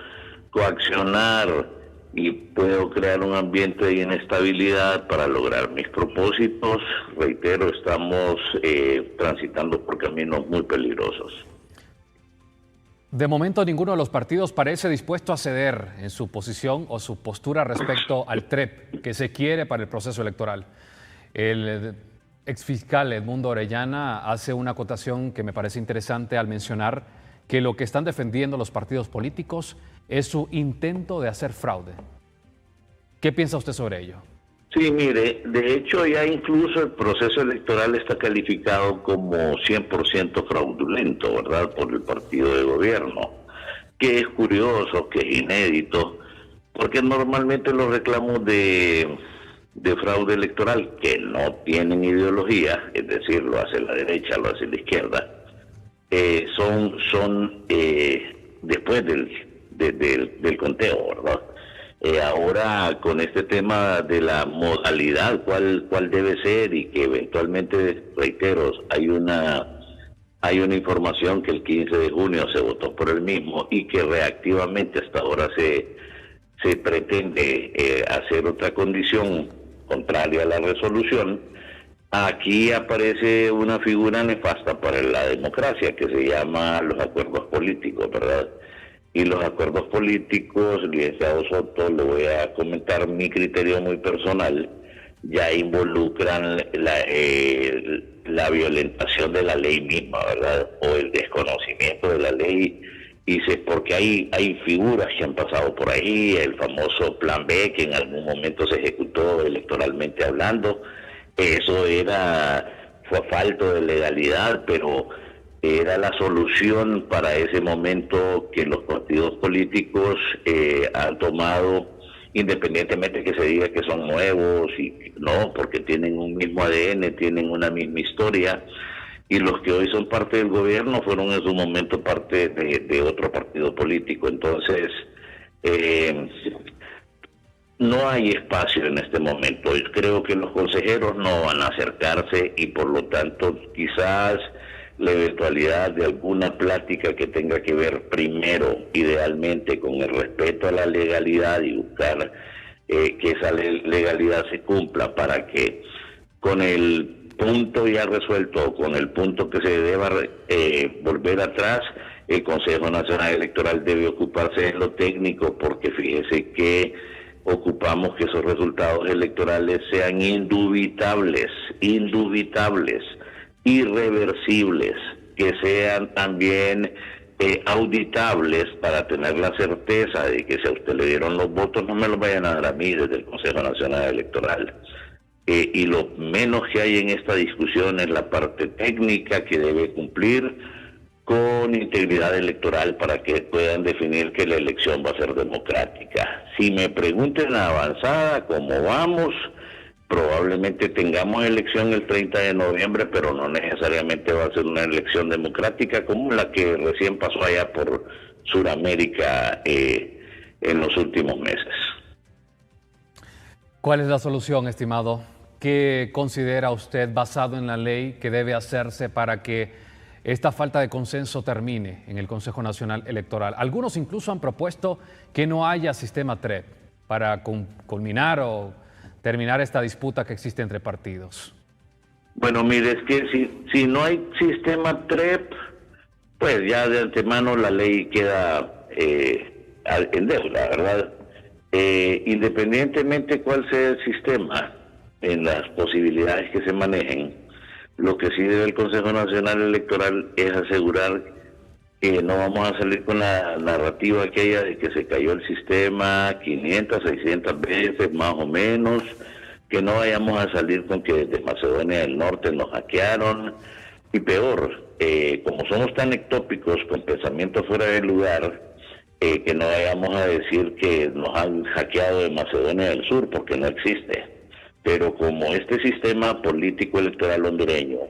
coaccionar y puedo crear un ambiente de inestabilidad para lograr mis propósitos, reitero, estamos transitando por caminos muy peligrosos. De momento, ninguno de los partidos parece dispuesto a ceder en su posición o su postura respecto al TREP que se quiere para el proceso electoral. El exfiscal Edmundo Orellana hace una acotación que me parece interesante al mencionar que lo que están defendiendo los partidos políticos es su intento de hacer fraude. ¿Qué piensa usted sobre ello? Sí, mire, de hecho ya incluso el proceso electoral está calificado como 100% fraudulento, ¿verdad?, por el partido de gobierno, que es curioso, que es inédito, porque normalmente los reclamos de fraude electoral que no tienen ideología, es decir, lo hace la derecha, lo hace la izquierda, son después del conteo, ¿verdad? Ahora con este tema de la modalidad, cuál debe ser, y que eventualmente, reitero, hay una información que el 15 de junio se votó por el mismo y que reactivamente hasta ahora se pretende hacer otra condición contraria a la resolución. Aquí aparece una figura nefasta para la democracia que se llama los acuerdos políticos, ¿verdad? Y los acuerdos políticos, licenciado Soto, le voy a comentar mi criterio muy personal, ya involucran la violentación de la ley misma, ¿verdad? O el desconocimiento de la ley, porque hay figuras que han pasado por ahí, el famoso Plan B, que en algún momento se ejecutó electoralmente hablando, eso fue falto de legalidad, pero era la solución para ese momento que los partidos políticos han tomado, independientemente que se diga que son nuevos, y no, porque tienen un mismo ADN, tienen una misma historia, y los que hoy son parte del gobierno fueron en su momento parte de otro partido político. Entonces, no hay espacio en este momento. Yo creo que los consejeros no van a acercarse y por lo tanto quizás la eventualidad de alguna plática que tenga que ver primero, idealmente, con el respeto a la legalidad y buscar que esa legalidad se cumpla para que con el punto ya resuelto, con el punto que se deba volver atrás, el Consejo Nacional Electoral debe ocuparse de lo técnico, porque fíjese que ocupamos que esos resultados electorales sean indubitables, irreversibles, que sean también auditables para tener la certeza de que si a usted le dieron los votos no me los vayan a dar a mí desde el Consejo Nacional Electoral. Y lo menos que hay en esta discusión es la parte técnica que debe cumplir con integridad electoral para que puedan definir que la elección va a ser democrática. Si me preguntan la avanzada, cómo vamos, probablemente tengamos elección el 30 de noviembre, pero no necesariamente va a ser una elección democrática como la que recién pasó allá por Sudamérica en los últimos meses. ¿Cuál es la solución, estimado? ¿Qué considera usted, basado en la ley, que debe hacerse para que esta falta de consenso termine en el Consejo Nacional Electoral? Algunos incluso han propuesto que no haya sistema TREP para culminar o terminar esta disputa que existe entre partidos. Bueno, mire, es que si no hay sistema TREP, pues ya de antemano la ley queda en deuda, ¿verdad? Independientemente cuál sea el sistema, en las posibilidades que se manejen, lo que sí debe el Consejo Nacional Electoral es asegurar que no vamos a salir con la narrativa aquella de que se cayó el sistema 500, 600 veces más o menos, que no vayamos a salir con que desde Macedonia del Norte nos hackearon, y peor, como somos tan ectópicos con pensamientos fuera de lugar, que no vayamos a decir que nos han hackeado de Macedonia del Sur, porque no existe. Pero como este sistema político electoral hondureño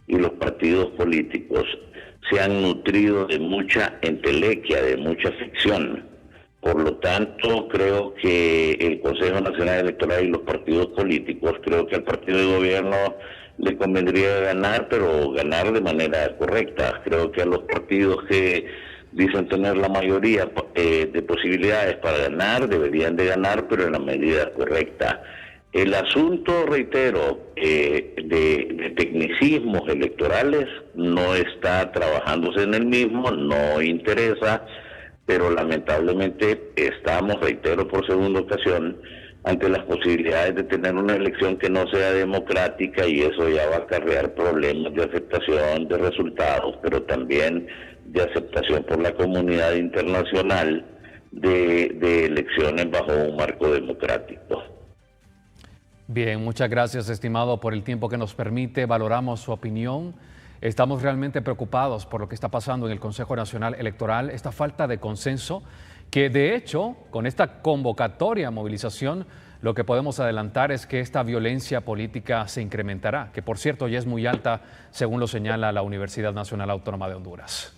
y los partidos políticos se han nutrido de mucha entelequia, de mucha ficción, por lo tanto creo que el Consejo Nacional Electoral y los partidos políticos, creo que al partido de gobierno le convendría ganar, pero ganar de manera correcta. Creo que a los partidos que dicen tener la mayoría de posibilidades para ganar, deberían de ganar, pero en la medida correcta. El asunto, reitero, de tecnicismos electorales no está trabajándose en el mismo, no interesa, pero lamentablemente estamos, reitero por segunda ocasión, ante las posibilidades de tener una elección que no sea democrática, y eso ya va a acarrear problemas de aceptación de resultados, pero también de aceptación por la comunidad internacional de elecciones bajo un marco democrático. Bien, muchas gracias, estimado, por el tiempo que nos permite. Valoramos su opinión. Estamos realmente preocupados por lo que está pasando en el Consejo Nacional Electoral, esta falta de consenso, que de hecho, con esta convocatoria a movilización, lo que podemos adelantar es que esta violencia política se incrementará, que por cierto ya es muy alta, según lo señala la Universidad Nacional Autónoma de Honduras.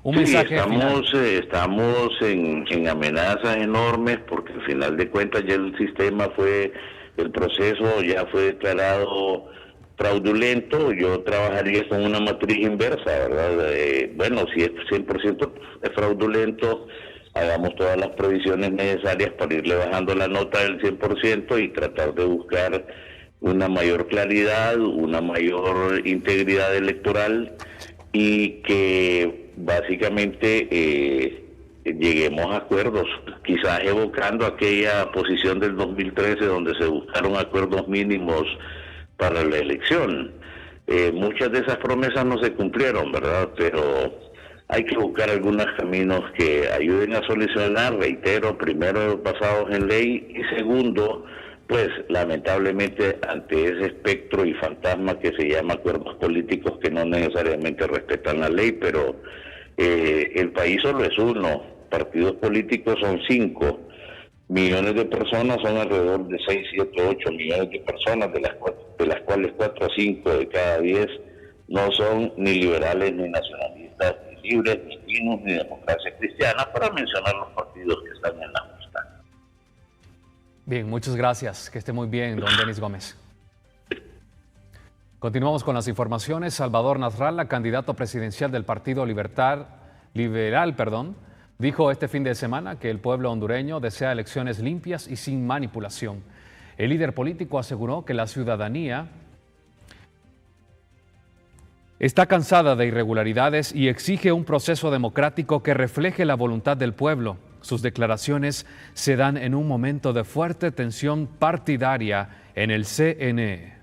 Un mensaje estamos en amenazas enormes, porque al final de cuentas ya el proceso ya fue declarado fraudulento. Yo trabajaría con una matriz inversa, ¿verdad? Bueno, si es 100% fraudulento, hagamos todas las previsiones necesarias para irle bajando la nota del 100% y tratar de buscar una mayor claridad, una mayor integridad electoral, y que básicamente lleguemos a acuerdos, quizás evocando aquella posición del 2013 donde se buscaron acuerdos mínimos para la elección. Muchas de esas promesas no se cumplieron, ¿verdad? Pero hay que buscar algunos caminos que ayuden a solucionar, reitero, primero basados en ley, y segundo, pues lamentablemente ante ese espectro y fantasma que se llama acuerdos políticos que no necesariamente respetan la ley, pero el país solo es uno. Partidos políticos son 5, millones de personas son alrededor de 6, 7, 8 millones de personas, de las cuales 4 a 5 de cada 10 no son ni liberales, ni nacionalistas, ni libres, ni finos, ni democracia cristiana, para mencionar los partidos que están en la justa. Bien, muchas gracias. Que esté muy bien, don Denis Gómez. Continuamos con las informaciones. Salvador Nasralla, candidato presidencial del Partido Liberal, dijo este fin de semana que el pueblo hondureño desea elecciones limpias y sin manipulación. El líder político aseguró que la ciudadanía está cansada de irregularidades y exige un proceso democrático que refleje la voluntad del pueblo. Sus declaraciones se dan en un momento de fuerte tensión partidaria en el CNE.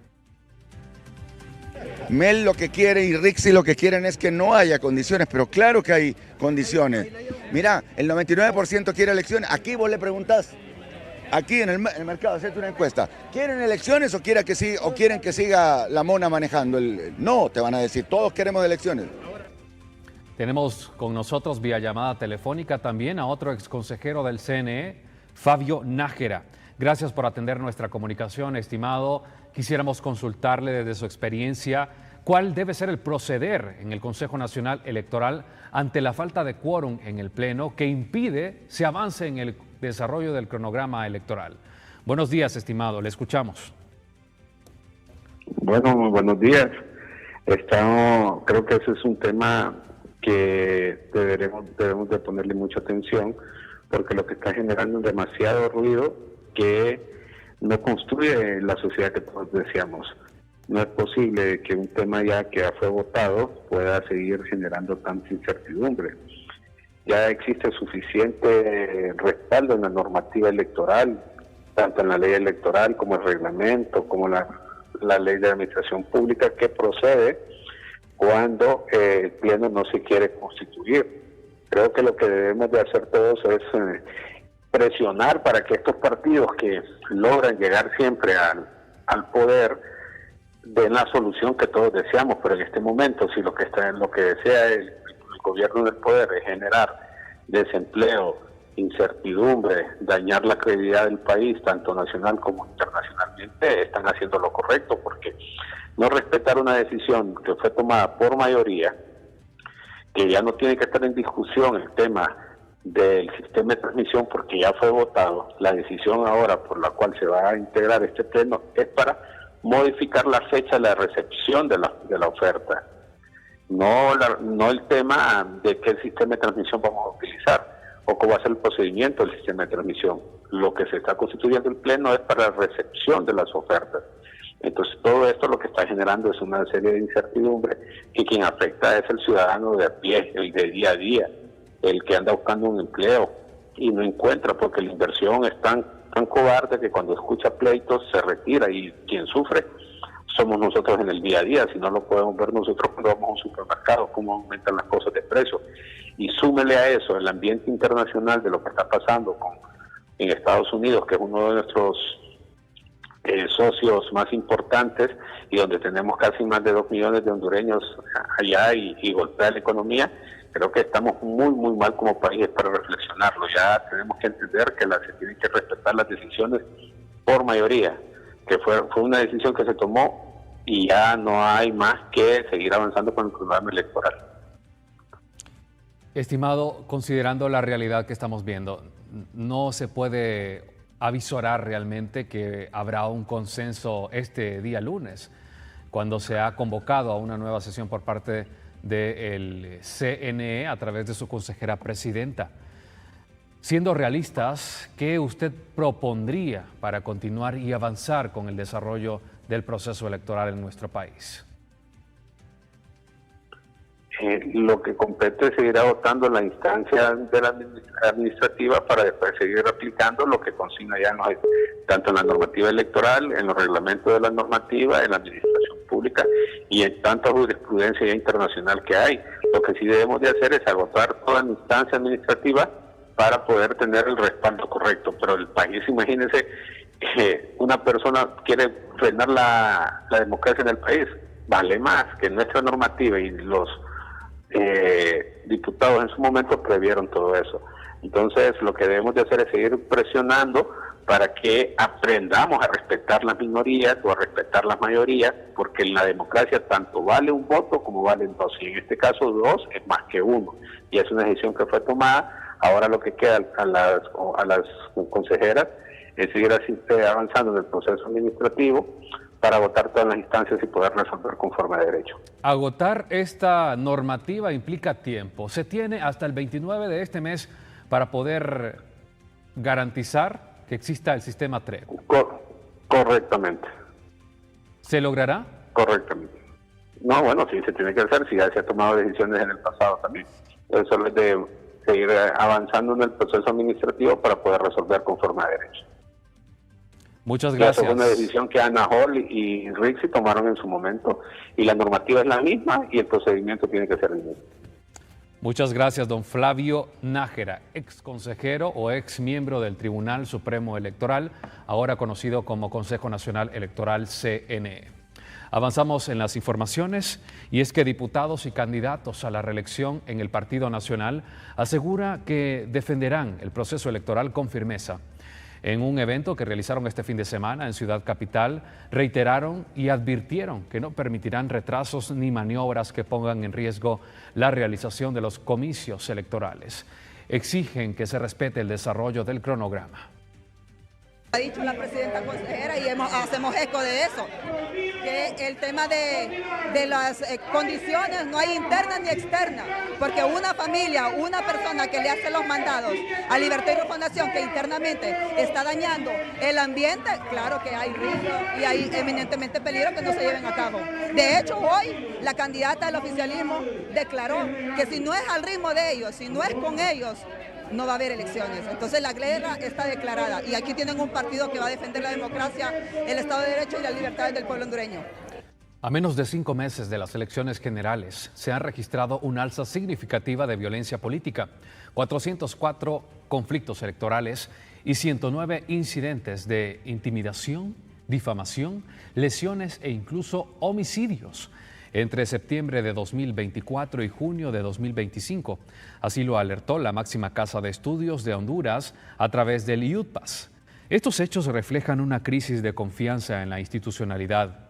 Mel lo que quiere y Rixi lo que quieren es que no haya condiciones, pero claro que hay condiciones. Mira, el 99% quiere elecciones. Aquí vos le preguntás, aquí en el mercado, hacerte una encuesta, ¿quieren elecciones o quieren que siga la mona manejando? No, te van a decir, todos queremos elecciones. Tenemos con nosotros vía llamada telefónica también a otro exconsejero del CNE, Fabio Nájera. Gracias por atender nuestra comunicación, estimado. Quisiéramos consultarle desde su experiencia cuál debe ser el proceder en el Consejo Nacional Electoral ante la falta de quórum en el Pleno que impide se avance en el desarrollo del cronograma electoral. Buenos días, estimado, le escuchamos. Bueno, muy buenos días. Creo que ese es un tema que debemos de ponerle mucha atención, porque lo que está generando es demasiado ruido que no construye la sociedad que todos deseamos. No es posible que un tema ya que fue votado pueda seguir generando tanta incertidumbre. Ya existe suficiente respaldo en la normativa electoral, tanto en la ley electoral como el reglamento, como la ley de administración pública, que procede cuando el Pleno no se quiere constituir. Creo que lo que debemos de hacer todos es presionar para que estos partidos que logran llegar siempre al poder den la solución que todos deseamos, pero en este momento, si lo que desea el gobierno del poder es generar desempleo, incertidumbre, dañar la credibilidad del país, tanto nacional como internacionalmente, están haciendo lo correcto, porque no respetar una decisión que fue tomada por mayoría, que ya no tiene que estar en discusión el tema del sistema de transmisión porque ya fue votado. La decisión ahora por la cual se va a integrar este pleno es para modificar la fecha de la recepción de la oferta, no el tema de qué sistema de transmisión vamos a utilizar o cómo va a ser el procedimiento del sistema de transmisión. Lo que se está constituyendo el pleno es para la recepción de las ofertas. Entonces todo esto lo que está generando es una serie de incertidumbre que quien afecta es el ciudadano de a pie, el de día a día, el que anda buscando un empleo y no encuentra porque la inversión es tan cobarde que cuando escucha pleitos se retira, y quien sufre somos nosotros en el día a día. Si no lo podemos ver nosotros cuando vamos a un supermercado, cómo aumentan las cosas de precio. Y súmele a eso el ambiente internacional de lo que está pasando en Estados Unidos, que es uno de nuestros socios más importantes y donde tenemos casi más de 2 millones de hondureños allá y golpea la economía. Creo que estamos muy mal como país para reflexionarlo. Ya tenemos que entender que se tienen que respetar las decisiones por mayoría, que fue una decisión que se tomó y ya no hay más que seguir avanzando con el programa electoral. Estimado, considerando la realidad que estamos viendo, no se puede avisorar realmente que habrá un consenso este día lunes, cuando se ha convocado a una nueva sesión por parte del CNE a través de su consejera presidenta. Siendo realistas, ¿qué usted propondría para continuar y avanzar con el desarrollo del proceso electoral en nuestro país? Lo que compete es seguir agotando la instancia de la administrativa para después seguir aplicando lo que consigna ya tanto en la normativa electoral, en los reglamentos de la normativa, en la administración pública y en tanta jurisprudencia internacional que hay. Lo que sí debemos de hacer es agotar toda la instancia administrativa para poder tener el respaldo correcto. Pero el país, imagínense, una persona quiere frenar la democracia en el país, vale más que nuestra normativa, y los diputados en su momento previeron todo eso. Entonces lo que debemos de hacer es seguir presionando para que aprendamos a respetar las minorías o a respetar las mayorías, porque en la democracia tanto vale un voto como valen dos, y en este caso 2 es más que 1, y es una decisión que fue tomada. Ahora lo que queda a las consejeras es seguir así avanzando en el proceso administrativo para agotar todas las instancias y poder resolver conforme a derecho. Agotar esta normativa implica tiempo. Se tiene hasta el 29 de este mes para poder garantizar que exista el sistema TREG. Correctamente. ¿Se logrará? Correctamente. No, bueno, sí se tiene que hacer, si ya se ha tomado decisiones en el pasado también. Eso es de seguir avanzando en el proceso administrativo para poder resolver conforme a derecho. Muchas gracias. Esa fue una decisión que Ana Hall y Rixi tomaron en su momento, y la normativa es la misma y el procedimiento tiene que ser el mismo. Muchas gracias, don Flavio Nájera, ex consejero o ex miembro del Tribunal Supremo Electoral, ahora conocido como Consejo Nacional Electoral CNE. Avanzamos en las informaciones, y es que diputados y candidatos a la reelección en el Partido Nacional asegura que defenderán el proceso electoral con firmeza. En un evento que realizaron este fin de semana en Ciudad Capital, reiteraron y advirtieron que no permitirán retrasos ni maniobras que pongan en riesgo la realización de los comicios electorales. Exigen que se respete el desarrollo del cronograma. Ha dicho la presidenta consejera y hacemos eco de eso, que el tema de las condiciones no hay interna ni externa, porque una familia, una persona que le hace los mandados a Libertad y Refundación, que internamente está dañando el ambiente, claro que hay riesgo y hay eminentemente peligro que no se lleven a cabo. De hecho, hoy la candidata del oficialismo declaró que si no es al ritmo de ellos, si no es con ellos, no va a haber elecciones. Entonces la guerra está declarada, y aquí tienen un partido que va a defender la democracia, el Estado de Derecho y las libertades del pueblo hondureño. A menos de 5 meses de las elecciones generales, se han registrado una alza significativa de violencia política, 404 conflictos electorales y 109 incidentes de intimidación, difamación, lesiones e incluso homicidios entre septiembre de 2024 y junio de 2025. Así lo alertó la máxima casa de estudios de Honduras a través del IUTPAS. Estos hechos reflejan una crisis de confianza en la institucionalidad,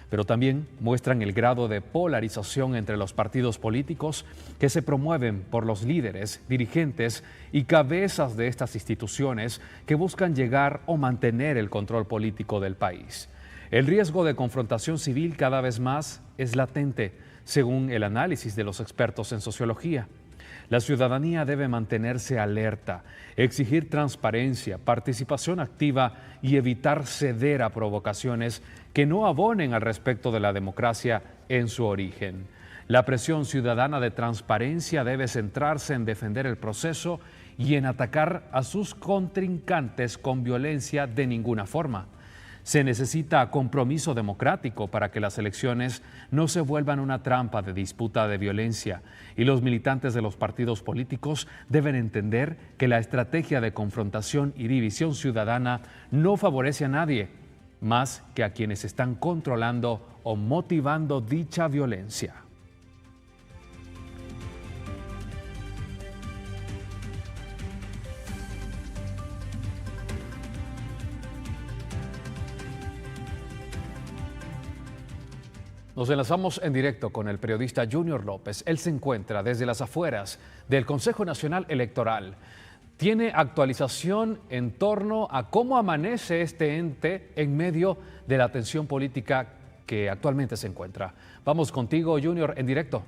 pero también muestran el grado de polarización entre los partidos políticos que se promueven por los líderes, dirigentes y cabezas de estas instituciones que buscan llegar o mantener el control político del país. El riesgo de confrontación civil cada vez más es latente, según el análisis de los expertos en sociología. La ciudadanía debe mantenerse alerta, exigir transparencia, participación activa y evitar ceder a provocaciones que no abonen al respecto de la democracia en su origen. La presión ciudadana de transparencia debe centrarse en defender el proceso y en atacar a sus contrincantes con violencia de ninguna forma. Se necesita compromiso democrático para que las elecciones no se vuelvan una trampa de disputa de violencia, y los militantes de los partidos políticos deben entender que la estrategia de confrontación y división ciudadana no favorece a nadie, más que a quienes están controlando o motivando dicha violencia. Nos enlazamos en directo con el periodista Junior López. Él se encuentra desde las afueras del Consejo Nacional Electoral. Tiene actualización en torno a cómo amanece este ente en medio de la tensión política que actualmente se encuentra. Vamos contigo, Junior, en directo.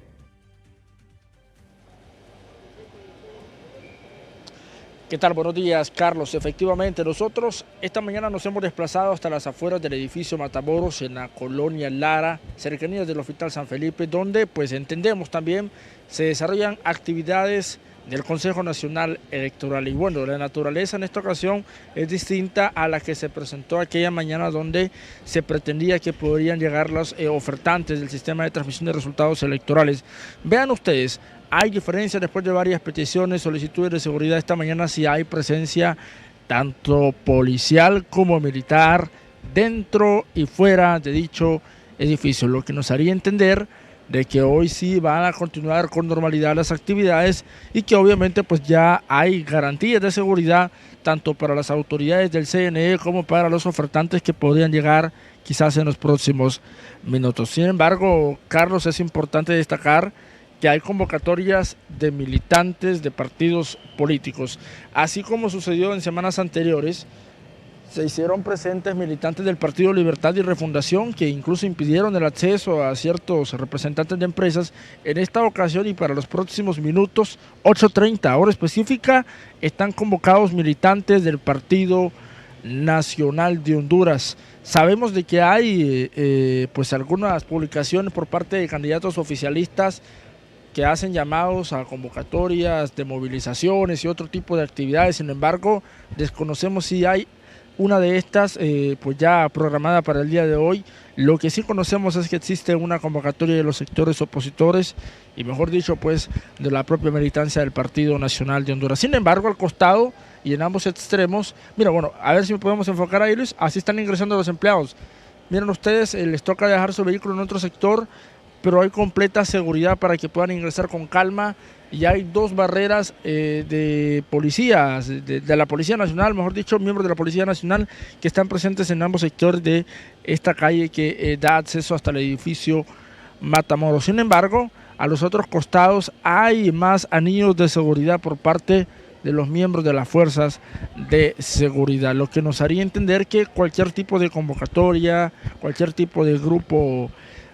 ¿Qué tal? Buenos días, Carlos. Efectivamente, nosotros esta mañana nos hemos desplazado hasta las afueras del edificio Matamoros en la colonia Lara, cercanías del Hospital San Felipe, donde pues entendemos también se desarrollan actividades del Consejo Nacional Electoral. Y bueno, la naturaleza en esta ocasión es distinta a la que se presentó aquella mañana, donde se pretendía que podrían llegar los ofertantes del sistema de transmisión de resultados electorales. Vean ustedes, hay diferencias después de varias peticiones, solicitudes de seguridad. Esta mañana sí hay presencia tanto policial como militar dentro y fuera de dicho edificio, lo que nos haría entender de que hoy sí van a continuar con normalidad las actividades y que obviamente pues ya hay garantías de seguridad tanto para las autoridades del CNE como para los ofertantes que podrían llegar quizás en los próximos minutos. Sin embargo, Carlos, es importante destacar que hay convocatorias de militantes de partidos políticos, así como sucedió en semanas anteriores. Se hicieron presentes militantes del Partido Libertad y Refundación que incluso impidieron el acceso a ciertos representantes de empresas. En esta ocasión y para los próximos minutos, 8:30 hora específica, están convocados militantes del Partido Nacional de Honduras. Sabemos de que hay pues algunas publicaciones por parte de candidatos oficialistas que hacen llamados a convocatorias de movilizaciones y otro tipo de actividades. Sin embargo, desconocemos si hay una de estas pues ya programada para el día de hoy. Lo que sí conocemos es que existe una convocatoria de los sectores opositores y mejor dicho pues de la propia militancia del Partido Nacional de Honduras. Sin embargo, al costado y en ambos extremos, mira, bueno, a ver si podemos enfocar ahí, Luis, así están ingresando los empleados. Miren ustedes, les toca dejar su vehículo en otro sector, pero hay completa seguridad para que puedan ingresar con calma. Y hay dos barreras de policías, de la Policía Nacional, mejor dicho, miembros de la Policía Nacional que están presentes en ambos sectores de esta calle que da acceso hasta el edificio Matamoros. Sin embargo, a los otros costados hay más anillos de seguridad por parte de los miembros de las fuerzas de seguridad, lo que nos haría entender que cualquier tipo de convocatoria, cualquier tipo de grupo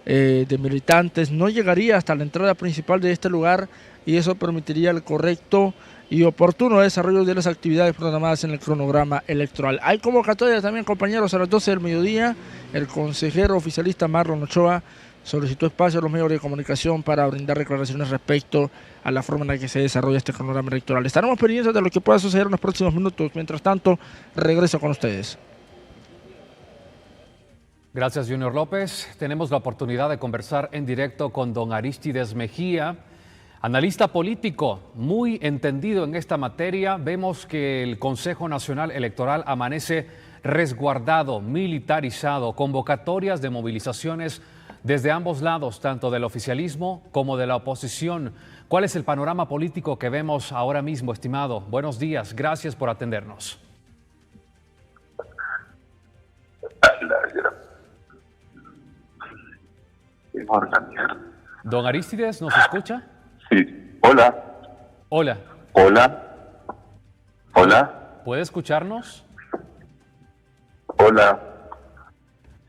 de militantes no llegaría hasta la entrada principal de este lugar, y eso permitiría el correcto y oportuno desarrollo de las actividades programadas en el cronograma electoral. Hay convocatoria también, compañeros, a las 12 del mediodía. El consejero oficialista Marlon Ochoa solicitó espacio a los medios de comunicación para brindar declaraciones respecto a la forma en la que se desarrolla este cronograma electoral. Estaremos pendientes de lo que pueda suceder en los próximos minutos. Mientras tanto, regreso con ustedes. Gracias, Junior López. Tenemos la oportunidad de conversar en directo con don Arístides Mejía, analista político, muy entendido en esta materia. Vemos que el Consejo Nacional Electoral amanece resguardado, militarizado, convocatorias de movilizaciones desde ambos lados, tanto del oficialismo como de la oposición. ¿Cuál es el panorama político que vemos ahora mismo, estimado? Buenos días, gracias por atendernos. Don Arístides, ¿nos escucha? Sí. Hola. Hola. Hola. Hola. ¿Puede escucharnos? Hola.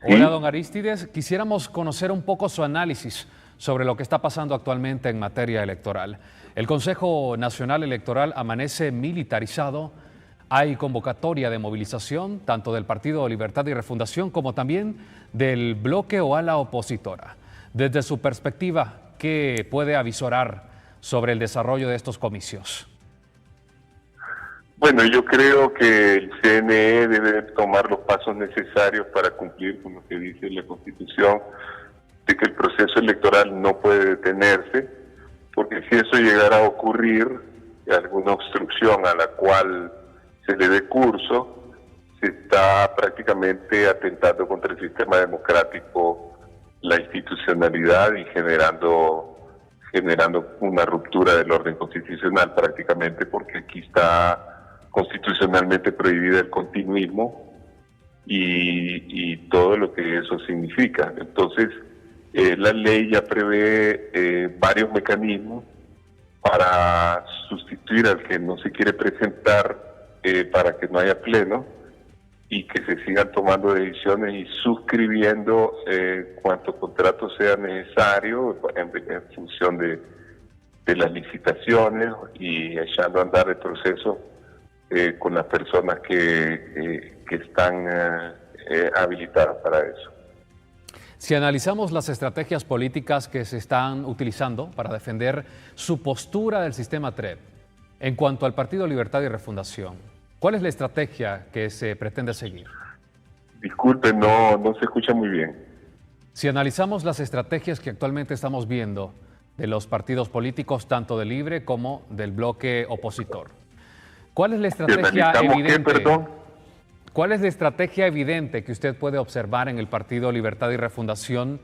¿Sí? Hola, don Arístides. Quisiéramos conocer un poco su análisis sobre lo que está pasando actualmente en materia electoral. El Consejo Nacional Electoral amanece militarizado. Hay convocatoria de movilización tanto del Partido Libertad y Refundación como también del bloque o ala opositora. Desde su perspectiva, ¿qué puede avisorar sobre el desarrollo de estos comicios? Bueno, yo creo que el CNE debe tomar los pasos necesarios para cumplir con lo que dice la Constitución, de que el proceso electoral no puede detenerse, porque si eso llegara a ocurrir, alguna obstrucción a la cual se le dé curso, se está prácticamente atentando contra el sistema democrático, la institucionalidad y generando una ruptura del orden constitucional prácticamente, porque aquí está constitucionalmente prohibida el continuismo y todo lo que eso significa. Entonces, la ley ya prevé varios mecanismos para sustituir al que no se quiere presentar para que no haya pleno y que se sigan tomando decisiones y suscribiendo cuanto contrato sea necesario en función de las licitaciones y echando a andar el proceso con las personas que están habilitadas para eso. Si analizamos las estrategias políticas que se están utilizando para defender su postura del sistema TREP, en cuanto al Partido Libertad y Refundación, ¿cuál es la estrategia que se pretende seguir? Disculpe, no se escucha muy bien. Si analizamos las estrategias que actualmente estamos viendo de los partidos políticos, tanto del Libre como del bloque opositor, ¿cuál es la estrategia evidente? ¿Perdón? ¿Cuál es la estrategia evidente que usted puede observar en el Partido Libertad y Refundación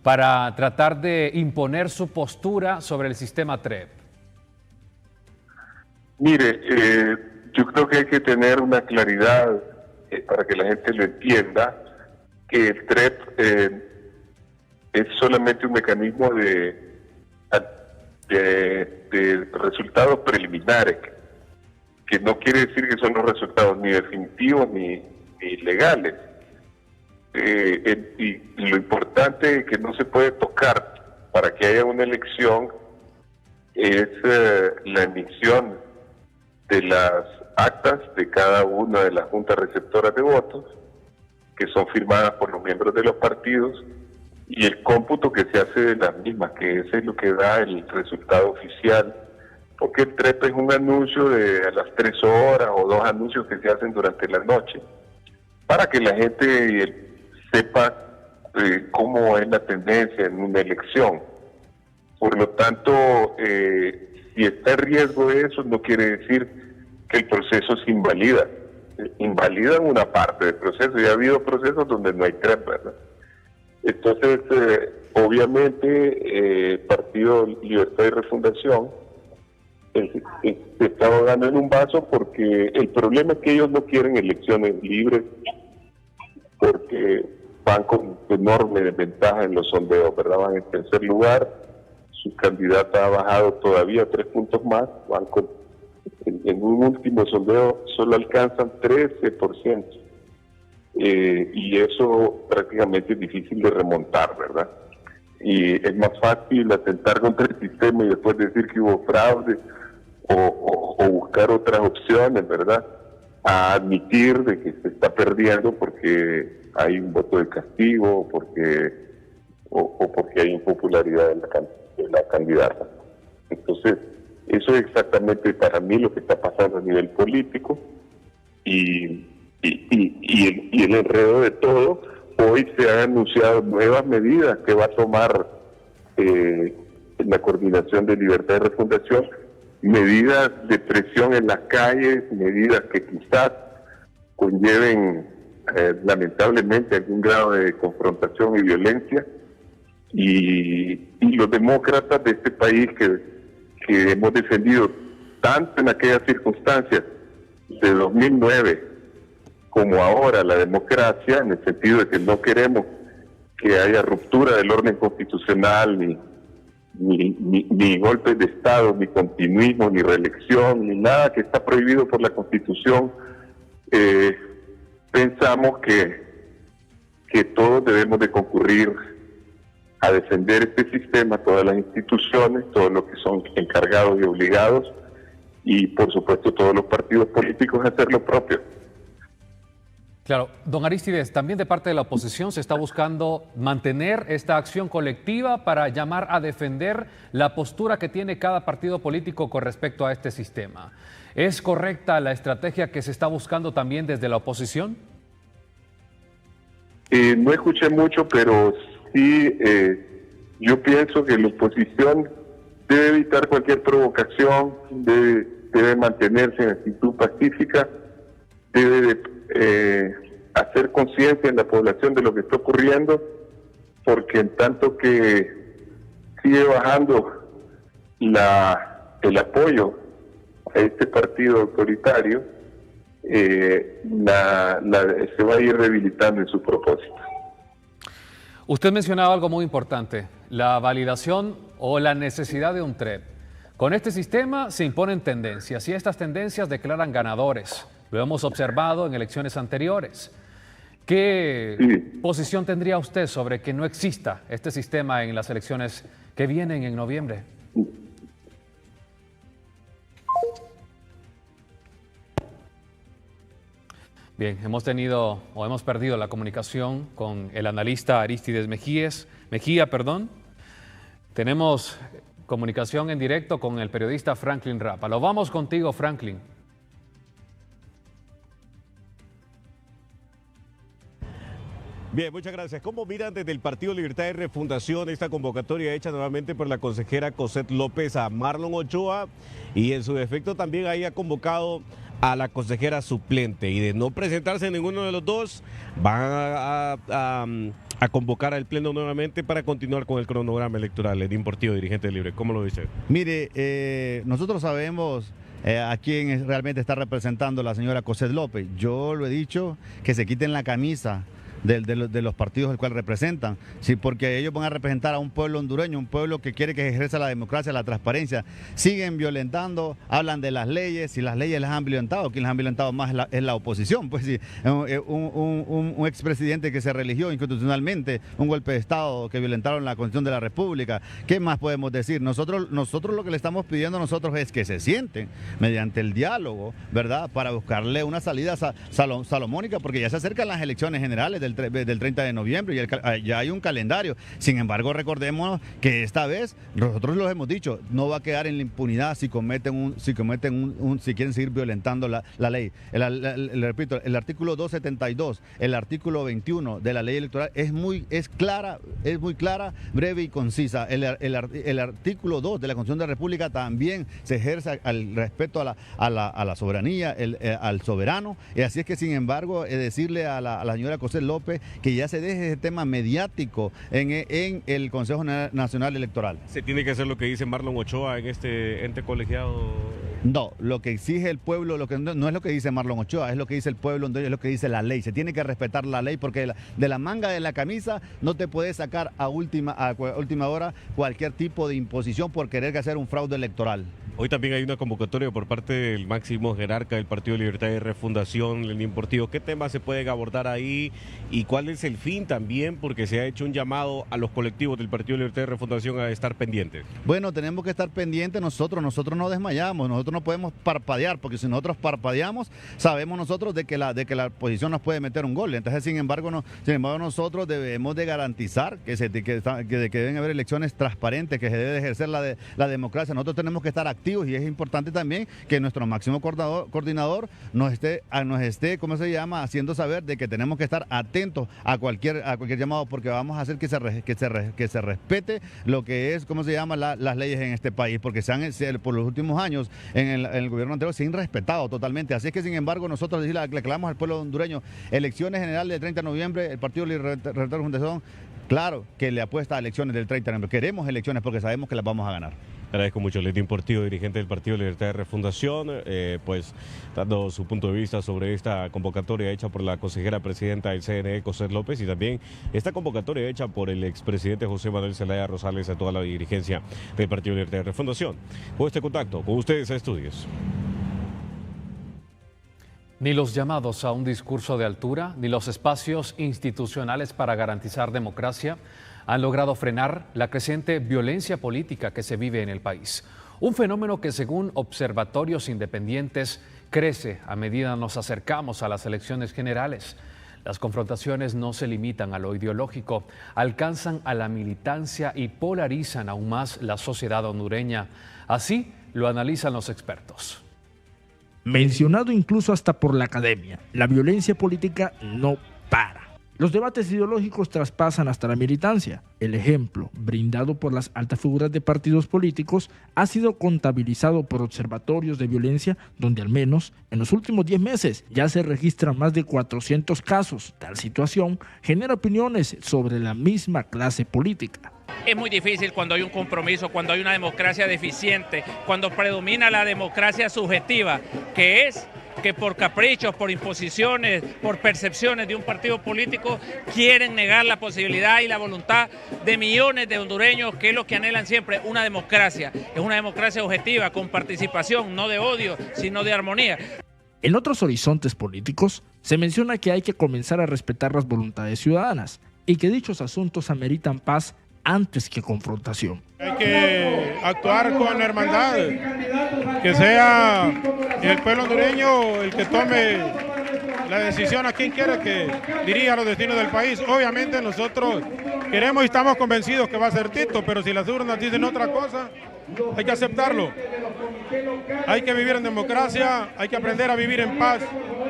para tratar de imponer su postura sobre el sistema TREP? Mire, yo creo que hay que tener una claridad para que la gente lo entienda, que el TREP es solamente un mecanismo de resultados preliminares, que no quiere decir que son los resultados ni definitivos ni legales. Y lo importante es que no se puede tocar para que haya una elección es la emisión de las actas de cada una de las juntas receptoras de votos, que son firmadas por los miembros de los partidos, y el cómputo que se hace de las mismas, que ese es lo que da el resultado oficial, porque el TREP es un anuncio de a las 3 horas o 2 anuncios que se hacen durante la noche, para que la gente sepa cómo es la tendencia en una elección. Por lo tanto, si está en riesgo eso, no quiere decir que el proceso se invalida. Invalida una parte del proceso, y ha habido procesos donde no hay TREP, ¿verdad? Entonces, obviamente, Partido Libertad y Refundación se está ahogando en un vaso, porque el problema es que ellos no quieren elecciones libres, porque van con enorme desventaja en los sondeos, ¿verdad? Van en tercer lugar, su candidata ha bajado todavía 3 puntos más, van en un último sondeo solo alcanzan 13%, y eso prácticamente es difícil de remontar, ¿verdad? Y es más fácil atentar contra el sistema y después decir que hubo fraude o buscar otras opciones, ¿verdad? A admitir de que se está perdiendo porque hay un voto de castigo o porque hay impopularidad de la candidata. Entonces, eso es exactamente para mí lo que está pasando a nivel político, y el enredo de todo. Hoy se han anunciado nuevas medidas que va a tomar la Coordinación de Libertad y Refundación, medidas de presión en las calles, medidas que quizás conlleven lamentablemente algún grado de confrontación y violencia, y los demócratas de este país que hemos defendido tanto en aquellas circunstancias de 2009 como ahora la democracia, en el sentido de que no queremos que haya ruptura del orden constitucional, ni golpes de Estado, ni continuismo, ni reelección, ni nada que está prohibido por la Constitución. Pensamos que todos debemos de concurrir a defender este sistema, todas las instituciones, todos los que son encargados y obligados, y por supuesto todos los partidos políticos a hacer lo propio. Claro, don Arístides, también de parte de la oposición se está buscando mantener esta acción colectiva para llamar a defender la postura que tiene cada partido político con respecto a este sistema. ¿Es correcta la estrategia que se está buscando también desde la oposición? No escuché mucho, pero sí, yo pienso que la oposición debe evitar cualquier provocación, debe mantenerse en actitud pacífica, debe hacer conciencia en la población de lo que está ocurriendo, porque en tanto que sigue bajando el apoyo a este partido autoritario, se va a ir debilitando en su propósito. Usted mencionaba algo muy importante, la validación o la necesidad de un TREP. Con este sistema se imponen tendencias y estas tendencias declaran ganadores. Lo hemos observado en elecciones anteriores. ¿Qué posición tendría usted sobre que no exista este sistema en las elecciones que vienen en noviembre? Bien, hemos perdido la comunicación con el analista Arístides Mejía. Tenemos comunicación en directo con el periodista Franklin Rapa. Lo vamos contigo, Franklin. Bien, muchas gracias. ¿Cómo miran desde el Partido Libertad y Refundación esta convocatoria hecha nuevamente por la consejera Cosette López a Marlon Ochoa, y en su defecto también ahí ha convocado a la consejera suplente, y de no presentarse ninguno de los dos van a a convocar al Pleno nuevamente para continuar con el cronograma electoral. Edín Portillo, dirigente de Libre, ¿cómo lo dice? Mire, nosotros sabemos a quién realmente está representando la señora Cosette López. Yo lo he dicho, que se quiten la camisa de los partidos al cual representan, sí, porque ellos van a representar a un pueblo hondureño, un pueblo que quiere que ejerza la democracia, la transparencia. Siguen violentando, hablan de las leyes, y las leyes las han violentado. Quien las han violentado más es la oposición. Pues sí, un expresidente que se religió inconstitucionalmente, un golpe de Estado que violentaron la Constitución de la República. ¿Qué más podemos decir? Nosotros lo que le estamos pidiendo a nosotros es que se sienten mediante el diálogo, ¿verdad?, para buscarle una salida salomónica, porque ya se acercan las elecciones generales del 30 de noviembre y ya hay un calendario. Sin embargo, recordemos que esta vez, nosotros lo hemos dicho, no va a quedar en la impunidad si quieren seguir violentando la ley. Repito, el artículo 272, el artículo 21 de la ley electoral es muy clara, breve y concisa. El artículo 2 de la Constitución de la República también se ejerce al respeto a la soberanía, al soberano. Y así es que, sin embargo, decirle a la señora Cosette López que ya se deje ese tema mediático en el Consejo Nacional Electoral. ¿Se tiene que hacer lo que dice Marlon Ochoa en este ente colegiado? No, lo que exige el pueblo, no es lo que dice Marlon Ochoa, es lo que dice el pueblo, es lo que dice la ley. Se tiene que respetar la ley, porque de la manga de la camisa no te puedes sacar a última hora cualquier tipo de imposición por querer hacer un fraude electoral. Hoy también hay una convocatoria por parte del máximo jerarca del Partido Libertad y Refundación, Edín Portillo. ¿Qué temas se pueden abordar ahí y cuál es el fin también? Porque se ha hecho un llamado a los colectivos del Partido Libertad y Refundación a estar pendientes. Bueno, tenemos que estar pendientes nosotros no desmayamos, nosotros no podemos parpadear, porque si nosotros parpadeamos, sabemos nosotros de que la oposición nos puede meter un gol. Entonces, sin embargo, nosotros debemos de garantizar que deben haber elecciones transparentes, que se debe ejercer la democracia. Nosotros tenemos que estar activos, y es importante también que nuestro máximo coordinador nos esté, ¿cómo se llama?, haciendo saber de que tenemos que estar atentos a cualquier llamado, porque vamos a hacer que se respete lo que es, ¿cómo se llama?, las leyes en este país, porque por los últimos años en el gobierno anterior se han respetado totalmente. Así es que, sin embargo, nosotros le aclaramos al pueblo hondureño: elecciones generales del 30 de noviembre, el Partido Libertad y Refundación, claro que le apuesta a elecciones del 30 de noviembre. Queremos elecciones porque sabemos que las vamos a ganar. Agradezco mucho a Edín Portillo, dirigente del Partido Libertad y Refundación, pues dando su punto de vista sobre esta convocatoria hecha por la consejera presidenta del CNE, Cosette López, y también esta convocatoria hecha por el expresidente José Manuel Zelaya Rosales a toda la dirigencia del Partido Libertad y Refundación. Con este contacto con ustedes a Estudios. Ni los llamados a un discurso de altura, ni los espacios institucionales para garantizar democracia han logrado frenar la creciente violencia política que se vive en el país. Un fenómeno que, según observatorios independientes, crece a medida nos acercamos a las elecciones generales. Las confrontaciones no se limitan a lo ideológico, alcanzan a la militancia y polarizan aún más la sociedad hondureña. Así lo analizan los expertos. Mencionado incluso hasta por la academia, la violencia política no para. Los debates ideológicos traspasan hasta la militancia. El ejemplo brindado por las altas figuras de partidos políticos ha sido contabilizado por observatorios de violencia, donde al menos en los últimos 10 meses ya se registran más de 400 casos. Tal situación genera opiniones sobre la misma clase política. Es muy difícil cuando hay un compromiso, cuando hay una democracia deficiente, cuando predomina la democracia subjetiva, que es que por caprichos, por imposiciones, por percepciones de un partido político quieren negar la posibilidad y la voluntad de millones de hondureños, que es lo que anhelan siempre, una democracia. Es una democracia objetiva, con participación, no de odio, sino de armonía. En otros horizontes políticos se menciona que hay que comenzar a respetar las voluntades ciudadanas y que dichos asuntos ameritan paz antes que confrontación. Hay que actuar con hermandad, que sea el pueblo hondureño el que tome la decisión a quien quiera que dirija los destinos del país. Obviamente nosotros queremos y estamos convencidos que va a ser Tito, pero si las urnas dicen otra cosa, hay que aceptarlo. Hay que vivir en democracia, hay que aprender a vivir en paz,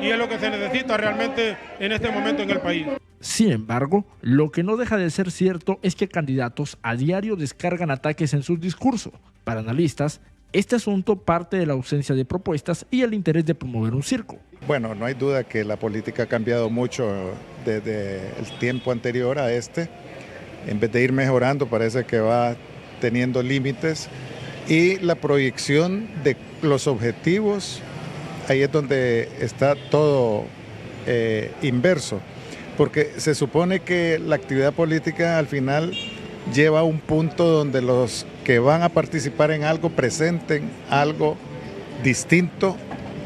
y es lo que se necesita realmente en este momento en el país. Sin embargo, lo que no deja de ser cierto es que candidatos a diario descargan ataques en sus discursos. Para analistas, este asunto parte de la ausencia de propuestas y el interés de promover un circo. Bueno, no hay duda que la política ha cambiado mucho desde el tiempo anterior a este. En vez de ir mejorando, parece que va teniendo límites. Y la proyección de los objetivos, ahí es donde está todo inverso. Porque se supone que la actividad política al final lleva a un punto donde los que van a participar en algo presenten algo distinto,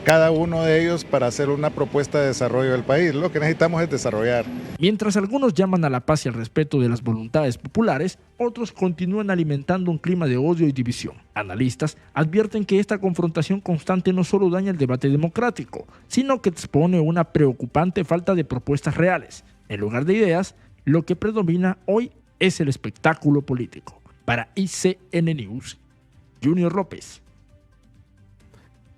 cada uno de ellos, para hacer una propuesta de desarrollo del país. Lo que necesitamos es desarrollar. Mientras algunos llaman a la paz y al respeto de las voluntades populares, otros continúan alimentando un clima de odio y división. Analistas advierten que esta confrontación constante no solo daña el debate democrático, sino que expone una preocupante falta de propuestas reales. En lugar de ideas, lo que predomina hoy es el espectáculo político. Para ICN News, Junior López.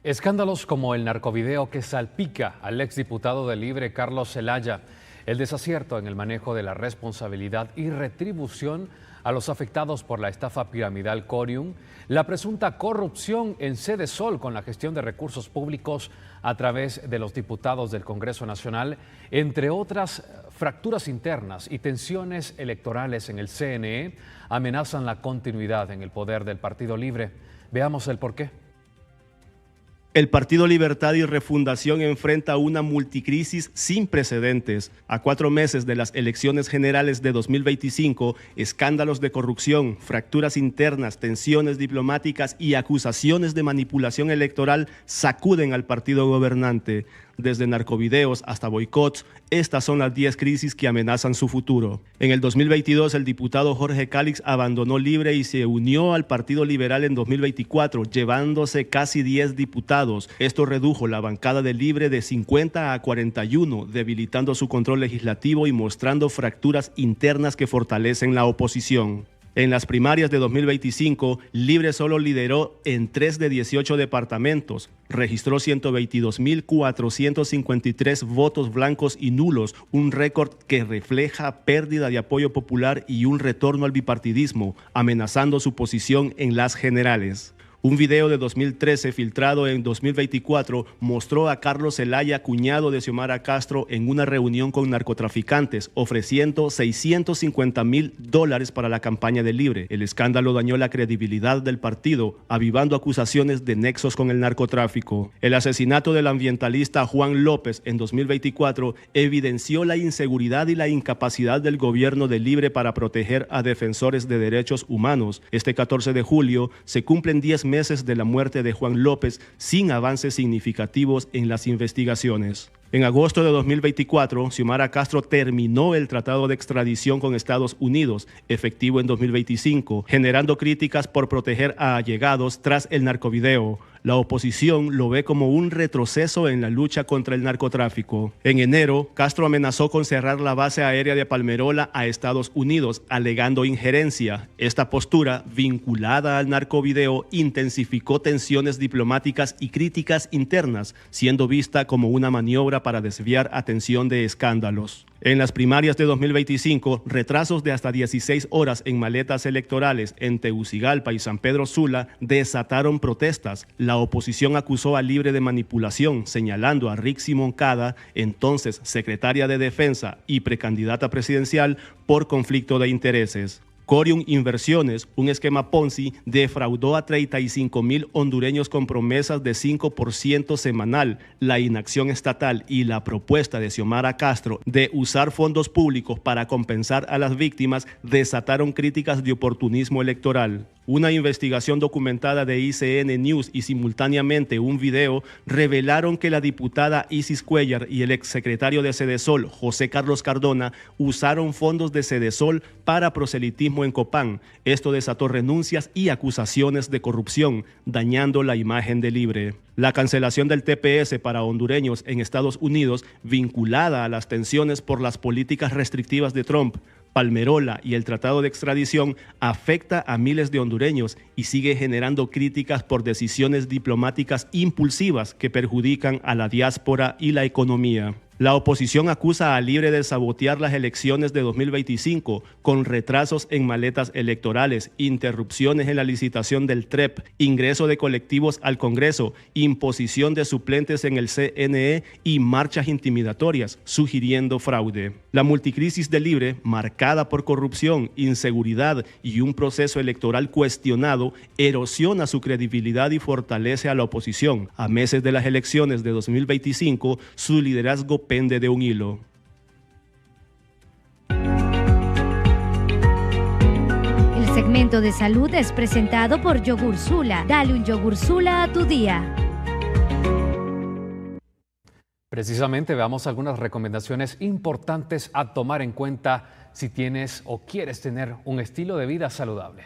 Escándalos como el narcovideo que salpica al exdiputado de Libre Carlos Zelaya, el desacierto en el manejo de la responsabilidad y retribución a los afectados por la estafa piramidal Corium, la presunta corrupción en Sedesol con la gestión de recursos públicos a través de los diputados del Congreso Nacional, entre otras fracturas internas y tensiones electorales en el CNE, amenazan la continuidad en el poder del Partido Libre. Veamos el porqué. El Partido Libertad y Refundación enfrenta una multicrisis sin precedentes. A 4 meses de las elecciones generales de 2025, escándalos de corrupción, fracturas internas, tensiones diplomáticas y acusaciones de manipulación electoral sacuden al partido gobernante. Desde narcovideos hasta boicots, estas son las 10 crisis que amenazan su futuro. En el 2022, el diputado Jorge Calix abandonó Libre y se unió al Partido Liberal en 2024, llevándose casi 10 diputados. Esto redujo la bancada de Libre de 50 a 41, debilitando su control legislativo y mostrando fracturas internas que fortalecen la oposición. En las primarias de 2025, Libre solo lideró en 3 de 18 departamentos. Registró 122.453 votos blancos y nulos, un récord que refleja pérdida de apoyo popular y un retorno al bipartidismo, amenazando su posición en las generales. Un video de 2013 filtrado en 2024 mostró a Carlos Zelaya, cuñado de Xiomara Castro, en una reunión con narcotraficantes, ofreciendo $650,000 para la campaña de Libre. El escándalo dañó la credibilidad del partido, avivando acusaciones de nexos con el narcotráfico. El asesinato del ambientalista Juan López en 2024 evidenció la inseguridad y la incapacidad del gobierno de Libre para proteger a defensores de derechos humanos. Este 14 de julio se cumplen 10 meses de la muerte de Juan López sin avances significativos en las investigaciones. En agosto de 2024, Xiomara Castro terminó el tratado de extradición con Estados Unidos, efectivo en 2025, generando críticas por proteger a allegados tras el narcovideo. La oposición lo ve como un retroceso en la lucha contra el narcotráfico. En enero, Castro amenazó con cerrar la base aérea de Palmerola a Estados Unidos, alegando injerencia. Esta postura, vinculada al narcovideo, intensificó tensiones diplomáticas y críticas internas, siendo vista como una maniobra para desviar atención de escándalos. En las primarias de 2025, retrasos de hasta 16 horas en maletas electorales en Tegucigalpa y San Pedro Sula desataron protestas. La oposición acusó a Libre de manipulación, señalando a Rixi Moncada, entonces secretaria de Defensa y precandidata presidencial, por conflicto de intereses. Corium Inversiones, un esquema Ponzi, defraudó a 35,000 hondureños con promesas de 5% semanal. La inacción estatal y la propuesta de Xiomara Castro de usar fondos públicos para compensar a las víctimas desataron críticas de oportunismo electoral. Una investigación documentada de ICN News y simultáneamente un video revelaron que la diputada Isis Cuellar y el exsecretario de Sedesol, José Carlos Cardona, usaron fondos de Sedesol para proselitismo en Copán. Esto desató renuncias y acusaciones de corrupción, dañando la imagen de Libre. La cancelación del TPS para hondureños en Estados Unidos, vinculada a las tensiones por las políticas restrictivas de Trump, Palmerola y el tratado de extradición, afecta a miles de hondureños y sigue generando críticas por decisiones diplomáticas impulsivas que perjudican a la diáspora y la economía. La oposición acusa a Libre de sabotear las elecciones de 2025 con retrasos en maletas electorales, interrupciones en la licitación del TREP, ingreso de colectivos al Congreso, imposición de suplentes en el CNE y marchas intimidatorias, sugiriendo fraude. La multicrisis de Libre, marcada por corrupción, inseguridad y un proceso electoral cuestionado, erosiona su credibilidad y fortalece a la oposición. A meses de las elecciones de 2025, su liderazgo pende de un hilo. El segmento de salud es presentado por Yogur Sula. Dale un Yogur Sula a tu día. Precisamente veamos algunas recomendaciones importantes a tomar en cuenta si tienes o quieres tener un estilo de vida saludable.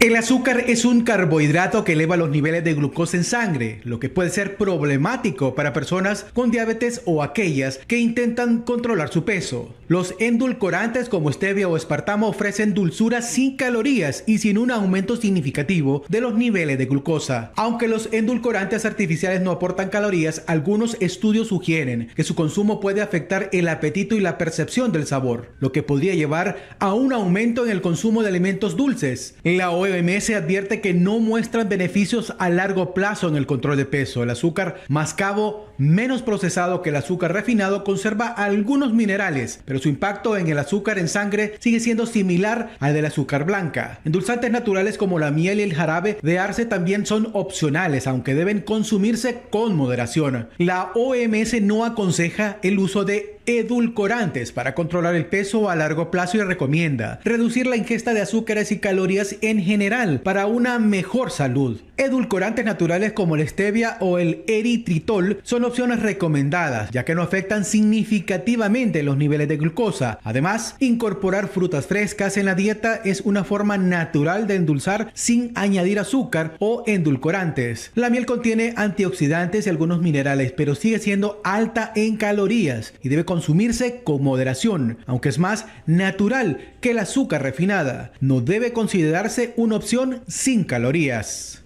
El azúcar es un carbohidrato que eleva los niveles de glucosa en sangre, lo que puede ser problemático para personas con diabetes o aquellas que intentan controlar su peso. Los endulcorantes como stevia o espartamo ofrecen dulzura sin calorías y sin un aumento significativo de los niveles de glucosa. Aunque los endulcorantes artificiales no aportan calorías, algunos estudios sugieren que su consumo puede afectar el apetito y la percepción del sabor, lo que podría llevar a un aumento en el consumo de alimentos dulces. La OMS advierte que no muestran beneficios a largo plazo en el control de peso. El azúcar mascabo, menos procesado que el azúcar refinado, conserva algunos minerales, pero su impacto en el azúcar en sangre sigue siendo similar al del azúcar blanca. Endulzantes naturales como la miel y el jarabe de arce también son opcionales, aunque deben consumirse con moderación. La OMS no aconseja el uso de edulcorantes para controlar el peso a largo plazo y recomienda reducir la ingesta de azúcares y calorías en general para una mejor salud. Edulcorantes naturales como la stevia o el eritritol son opciones recomendadas, ya que no afectan significativamente los niveles de glucosa. Además, incorporar frutas frescas en la dieta es una forma natural de endulzar sin añadir azúcar o endulcorantes. La miel contiene antioxidantes y algunos minerales, pero sigue siendo alta en calorías y debe consumirse con moderación, aunque es más natural que el azúcar refinada. No debe considerarse una opción sin calorías.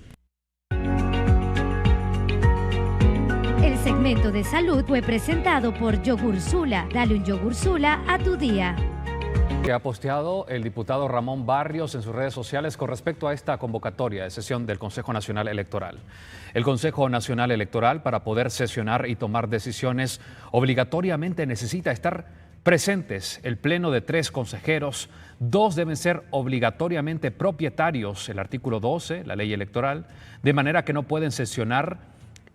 El segmento de salud fue presentado por Yogur Sula. Dale un Yogur Sula a tu día. Que ha posteado el diputado Ramón Barrios en sus redes sociales con respecto a esta convocatoria de sesión del Consejo Nacional Electoral. El Consejo Nacional Electoral, para poder sesionar y tomar decisiones, obligatoriamente necesita estar presentes el pleno de 3 consejeros. 2 deben ser obligatoriamente propietarios, el artículo 12, la ley electoral, de manera que no pueden sesionar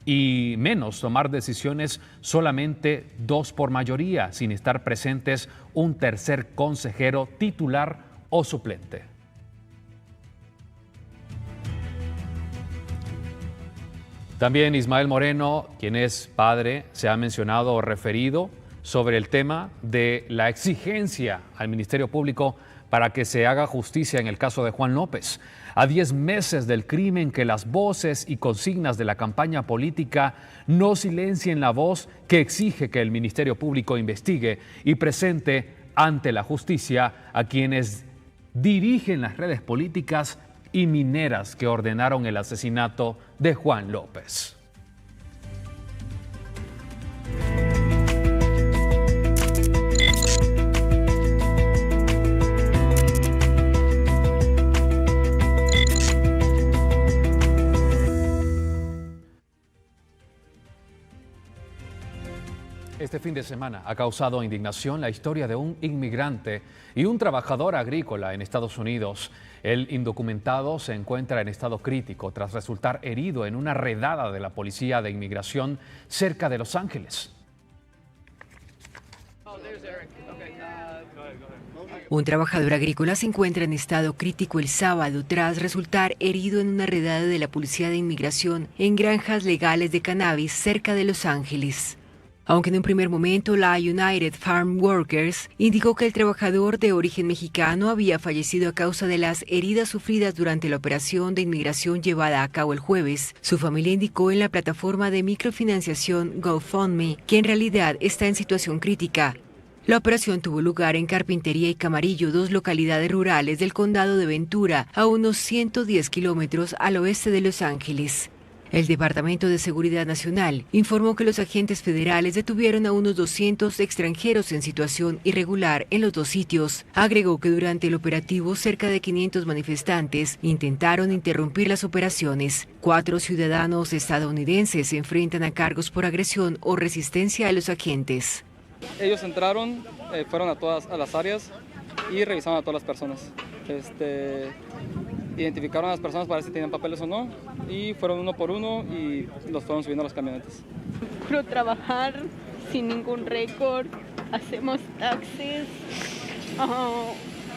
y menos tomar decisiones solamente 2 por mayoría, sin estar presentes un tercer consejero titular o suplente. También Ismael Moreno, quien es padre, se ha mencionado o referido sobre el tema de la exigencia al Ministerio Público para que se haga justicia en el caso de Juan López. A 10 meses del crimen, que las voces y consignas de la campaña política no silencien la voz que exige que el Ministerio Público investigue y presente ante la justicia a quienes dirigen las redes políticas y mineras que ordenaron el asesinato de Juan López. Este fin de semana ha causado indignación la historia de un inmigrante y un trabajador agrícola en Estados Unidos. El indocumentado se encuentra en estado crítico tras resultar herido en una redada de la Policía de Inmigración cerca de Los Ángeles. Un trabajador agrícola se encuentra en estado crítico el sábado tras resultar herido en una redada de la Policía de Inmigración en granjas legales de cannabis cerca de Los Ángeles. Aunque en un primer momento la United Farm Workers indicó que el trabajador de origen mexicano había fallecido a causa de las heridas sufridas durante la operación de inmigración llevada a cabo el jueves, su familia indicó en la plataforma de microfinanciación GoFundMe que en realidad está en situación crítica. La operación tuvo lugar en Carpintería y Camarillo, 2 localidades rurales del condado de Ventura, a unos 110 kilómetros al oeste de Los Ángeles. El Departamento de Seguridad Nacional informó que los agentes federales detuvieron a unos 200 extranjeros en situación irregular en los dos sitios. Agregó que durante el operativo cerca de 500 manifestantes intentaron interrumpir las operaciones. 4 ciudadanos estadounidenses se enfrentan a cargos por agresión o resistencia a los agentes. Ellos entraron, fueron a las áreas y revisaron a todas las personas. Identificaron a las personas para ver si tenían papeles o no y fueron uno por uno y los fueron subiendo a las camionetas. Procuro trabajar sin ningún récord, hacemos taxes,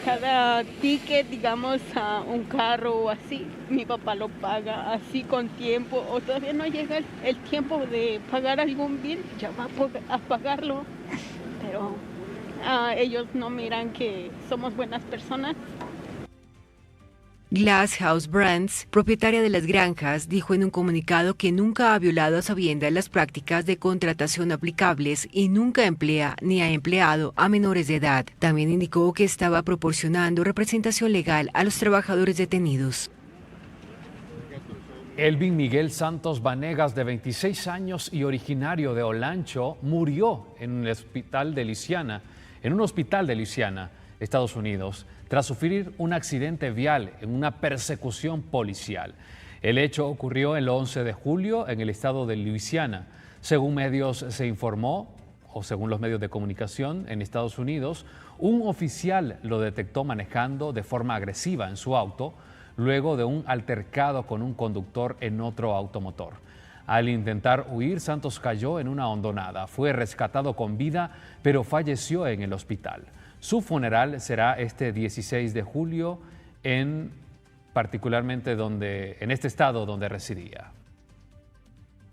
cada ticket, digamos, a un carro o así, mi papá lo paga así con tiempo o todavía no llega el tiempo de pagar algún bill, ya va a pagarlo, pero ellos no miran que somos buenas personas. Glass House Brands, propietaria de las granjas, dijo en un comunicado que nunca ha violado a sabiendas las prácticas de contratación aplicables y nunca emplea ni ha empleado a menores de edad. También indicó que estaba proporcionando representación legal a los trabajadores detenidos. Elvin Miguel Santos Vanegas, de 26 años y originario de Olancho, murió en un hospital de Luisiana, Estados Unidos, tras sufrir un accidente vial en una persecución policial. El hecho ocurrió el 11 de julio en el estado de Luisiana. Según medios se informó, o según los medios de comunicación en Estados Unidos, un oficial lo detectó manejando de forma agresiva en su auto, luego de un altercado con un conductor en otro automotor. Al intentar huir, Santos cayó en una hondonada. Fue rescatado con vida, pero falleció en el hospital. Su funeral será este 16 de julio, particularmente en este estado donde residía.